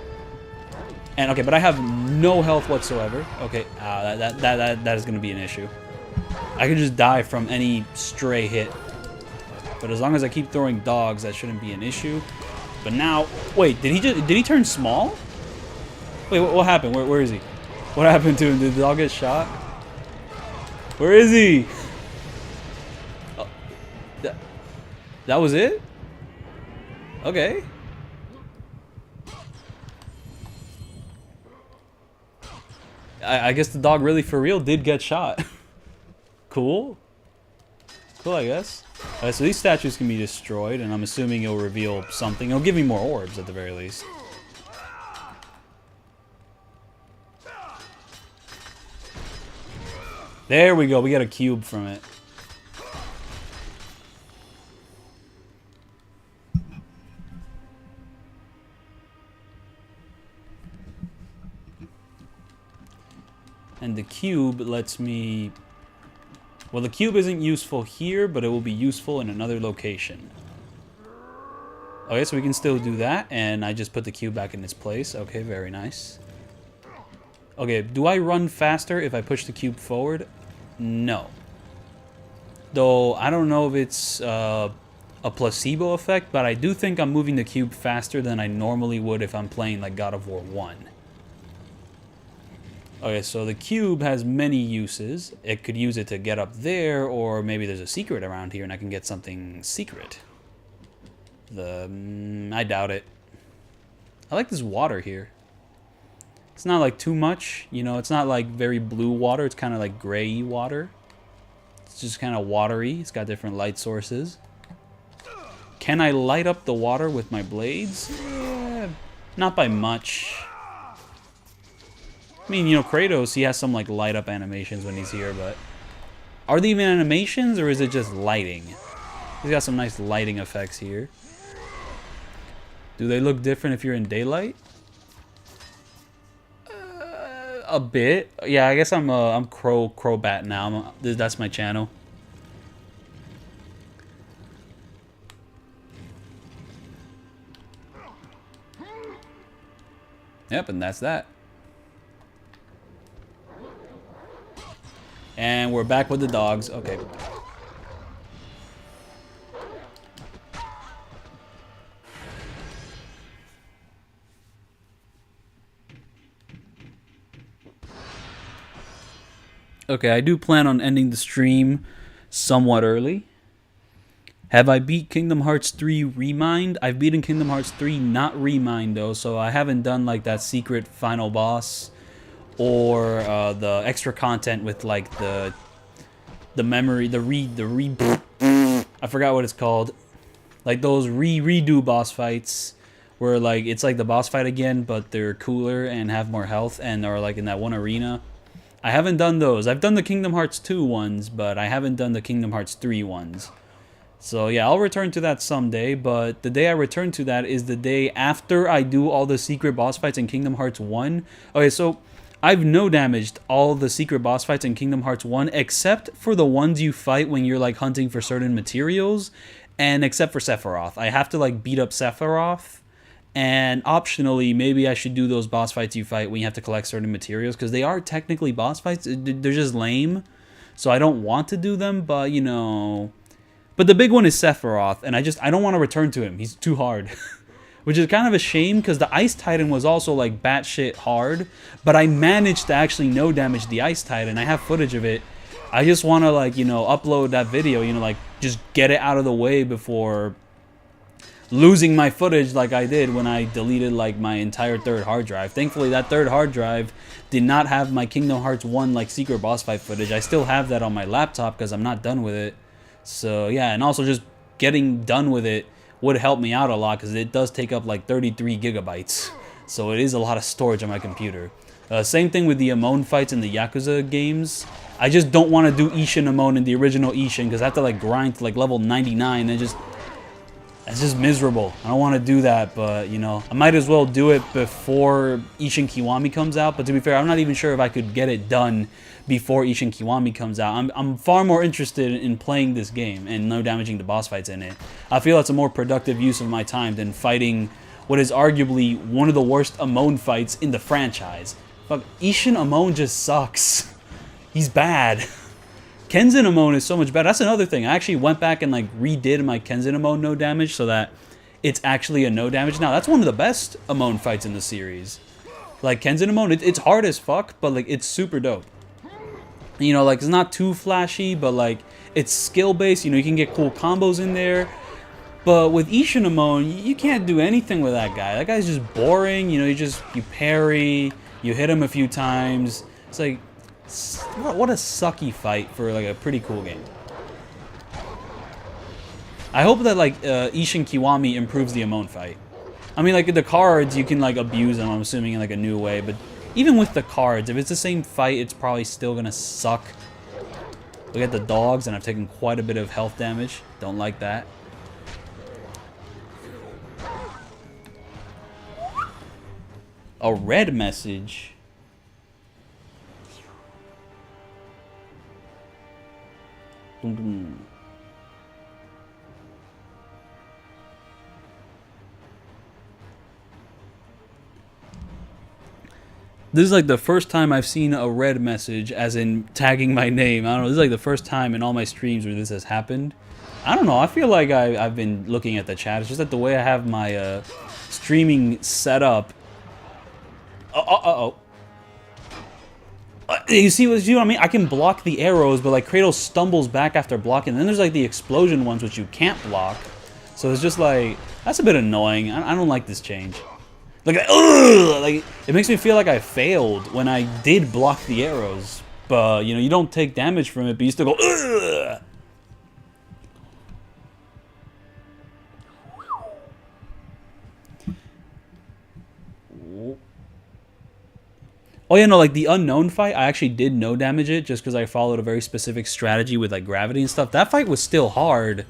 And okay, but I have no health whatsoever. Okay, that is gonna be an issue. I could just die from any stray hit. But as long as I keep throwing dogs, that shouldn't be an issue. But now, wait, did he turn small? Wait, what happened? Where is he? What happened to him? Did the dog get shot? Where is he? Oh, that was it? Okay. I guess the dog really for real did get shot. Cool, I guess. Alright, so these statues can be destroyed, and I'm assuming it'll reveal something. It'll give me more orbs at the very least. There we go, we got a cube from it. And the cube lets me... Well, the cube isn't useful here, but it will be useful in another location. Okay, so we can still do that, and I just put the cube back in its place. Okay, very nice. Okay, do I run faster if I push the cube forward? No. Though, I don't know if it's a placebo effect, but I do think I'm moving the cube faster than I normally would if I'm playing like God of War 1. Okay, so the cube has many uses. It could use it to get up there, or maybe there's a secret around here and I can get something secret. I doubt it. I like this water here. It's not like too much, you know, it's not like very blue water. It's kind of like gray water. It's just kind of watery. It's got different light sources. Can I light up the water with my blades? Not by much. I mean, you know, Kratos, he has some, like, light-up animations when he's here, but... Are they even animations, or is it just lighting? He's got some nice lighting effects here. Do they look different if you're in daylight? A bit. Yeah, I guess I'm Crowbat now. That's my channel. Yep, and that's that. And we're back with the dogs. Okay. Okay, I do plan on ending the stream somewhat early. Have I beat Kingdom Hearts 3 Remind? I've beaten Kingdom Hearts 3 not Remind though, so I haven't done like that secret final boss or the extra content with like the memory, I forgot what it's called. Like those redo boss fights where like it's like the boss fight again, but they're cooler and have more health and are like in that one arena. I haven't done those. I've done the Kingdom Hearts 2 ones, but I haven't done the Kingdom Hearts 3 ones. So yeah, I'll return to that someday, but the day I return to that is the day after I do all the secret boss fights in Kingdom Hearts 1. Okay, so I've no damaged all the secret boss fights in Kingdom Hearts 1, except for the ones you fight when you're like hunting for certain materials, and except for Sephiroth. I have to like beat up Sephiroth. And optionally, maybe I should do those boss fights you fight when you have to collect certain materials, because they are technically boss fights. They're just lame, so I don't want to do them, but you know. But the big one is Sephiroth, and I don't want to return to him. He's too hard. Which is kind of a shame, because the Ice Titan was also like batshit hard, but I managed to actually no damage the Ice Titan. I have footage of it. I just want to like, you know, upload that video, you know, like just get it out of the way before losing my footage like I did when I deleted like my entire third hard drive. Thankfully that third hard drive did not have my Kingdom Hearts 1 like secret boss fight footage. I still have that on my laptop because I'm not done with it. So yeah, and also just getting done with it would help me out a lot because it does take up like 33 gigabytes. So it is a lot of storage on my computer. Same thing with the Amon fights in the Yakuza games. I just don't want to do Ishin Amon in the original Ishin because I have to like grind to like level 99 and it's just miserable. I don't want to do that, but you know, I might as well do it before Ishin Kiwami comes out. But to be fair, I'm not even sure if I could get it done before Ishin Kiwami comes out. I'm far more interested in playing this game and no damaging the boss fights in it. I feel that's a more productive use of my time than fighting what is arguably one of the worst Amon fights in the franchise. Fuck, Ishin Amon just sucks. He's bad. Kenzin Amon is so much better. That's another thing. I actually went back and like redid my Kenzin Amon no damage so that it's actually a no damage. Now that's one of the best Amon fights in the series. Like Kenzin Amon, it's hard as fuck, but like it's super dope. You know, like it's not too flashy, but like it's skill based. You know, you can get cool combos in there. But with Ishin Amon, you can't do anything with that guy. That guy's just boring. You know, you parry, you hit him a few times. It's like, what a sucky fight for like a pretty cool game. I hope that like Ishin Kiwami improves the Amon fight. I mean, like the cards you can like abuse them, I'm assuming, in like a new way, but even with the cards, if it's the same fight, it's probably still gonna suck. Look at the dogs, and I've taken quite a bit of health damage. Don't like that. A red message. Dum dum. This is like the first time I've seen a red message, as in tagging my name. I don't know, this is like the first time in all my streams where this has happened. I don't know, I feel like I've been looking at the chat. It's just that the way I have my streaming set up. You see what I mean? I can block the arrows, but like Kratos stumbles back after blocking. And then there's like the explosion ones, which you can't block. So it's just like, that's a bit annoying. I don't like this change. Like, like it makes me feel like I failed when I did block the arrows. But, you know, you don't take damage from it, but you still go, ugh! Oh yeah, no, like the unknown fight, I actually did no damage it just because I followed a very specific strategy with like gravity and stuff. That fight was still hard,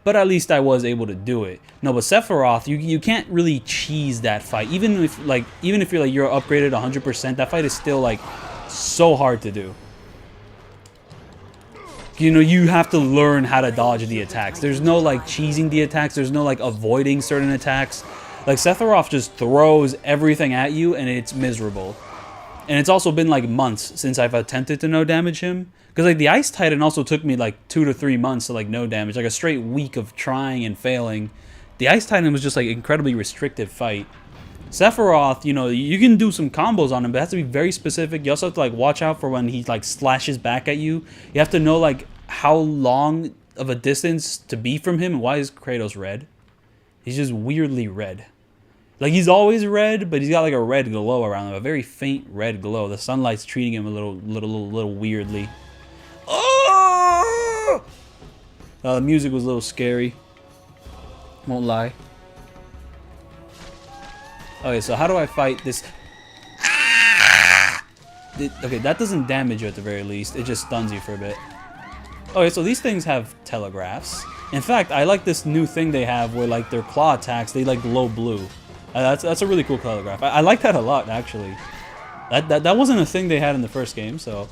but at least I was able to do it. No, but Sephiroth, you can't really cheese that fight. Even if you're like you're upgraded 100%, that fight is still like so hard to do. You know, you have to learn how to dodge the attacks. There's no like cheesing the attacks. There's no like avoiding certain attacks. Like Sephiroth just throws everything at you and it's miserable. And it's also been like months since I've attempted to no damage him. Because like the Ice Titan also took me like 2 to 3 months to like no damage. Like a straight week of trying and failing. The Ice Titan was just like incredibly restrictive fight. Sephiroth, you know, you can do some combos on him, but it has to be very specific. You also have to like watch out for when he like slashes back at you. You have to know like how long of a distance to be from him. And why is Kratos red? He's just weirdly red. Like he's always red, but he's got like a red glow around him, a very faint red glow. The sunlight's treating him a little weirdly. Oh! The music was a little scary. Won't lie. Okay, so how do I fight this? Okay, that doesn't damage you at the very least. It just stuns you for a bit. Okay, so these things have telegraphs. In fact, I like this new thing they have where like their claw attacks, they like glow blue. That's a really cool telegraph. I like that a lot, actually. That wasn't a thing they had in the first game, so.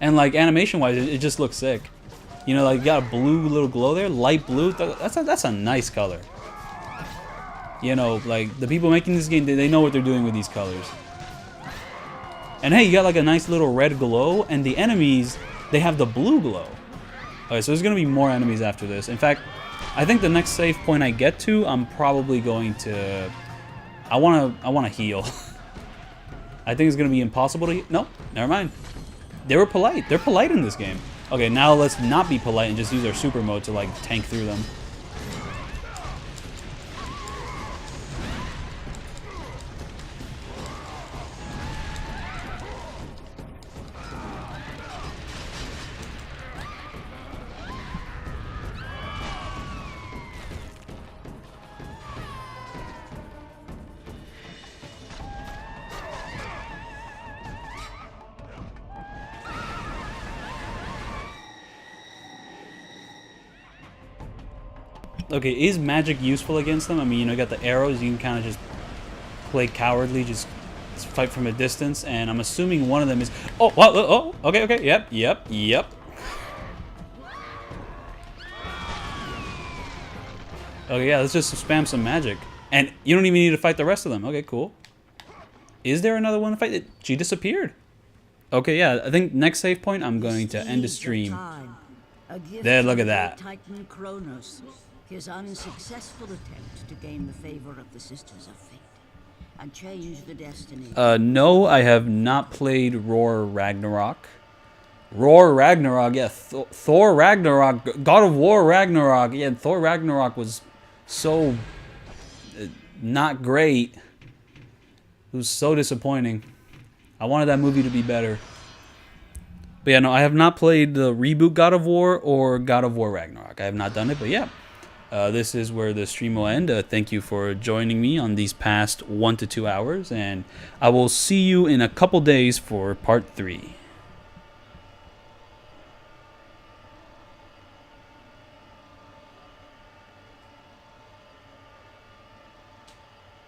And like animation-wise, it just looks sick. You know, like you got a blue little glow there, light blue. That's a nice color. You know, like the people making this game, they know what they're doing with these colors. And hey, you got like a nice little red glow, and the enemies, they have the blue glow. Okay, so there's gonna be more enemies after this. In fact, I think the next save point I get to, I'm probably going to. I wanna heal. I think it's gonna be impossible to. Nope, never mind. They were polite. They're polite in this game. Okay, now let's not be polite and just use our super mode to like tank through them. Okay, is magic useful against them? I mean, you know, you got the arrows, you can kind of just play cowardly, just fight from a distance, and I'm assuming one of them is... Oh, okay, yep. Okay, yeah, let's just spam some magic. And you don't even need to fight the rest of them. Okay, cool. Is there another one to fight? She disappeared. Okay, yeah, I think next save point, I'm going to end the stream. There, look at that. Titan Kronos, his unsuccessful attempt to gain the favor of the Sisters of Fate and change the destiny. No, I have not played Roar Ragnarok. Roar Ragnarok, yeah, Thor Ragnarok, God of War Ragnarok. Yeah, Thor Ragnarok was so not great. It was so disappointing. I wanted that movie to be better. But yeah, no, I have not played the reboot God of War or God of War Ragnarok. I have not done it, but yeah. This is where the stream will end. Thank you for joining me on these past 1 to 2 hours, and I will see you in a couple days for part 3.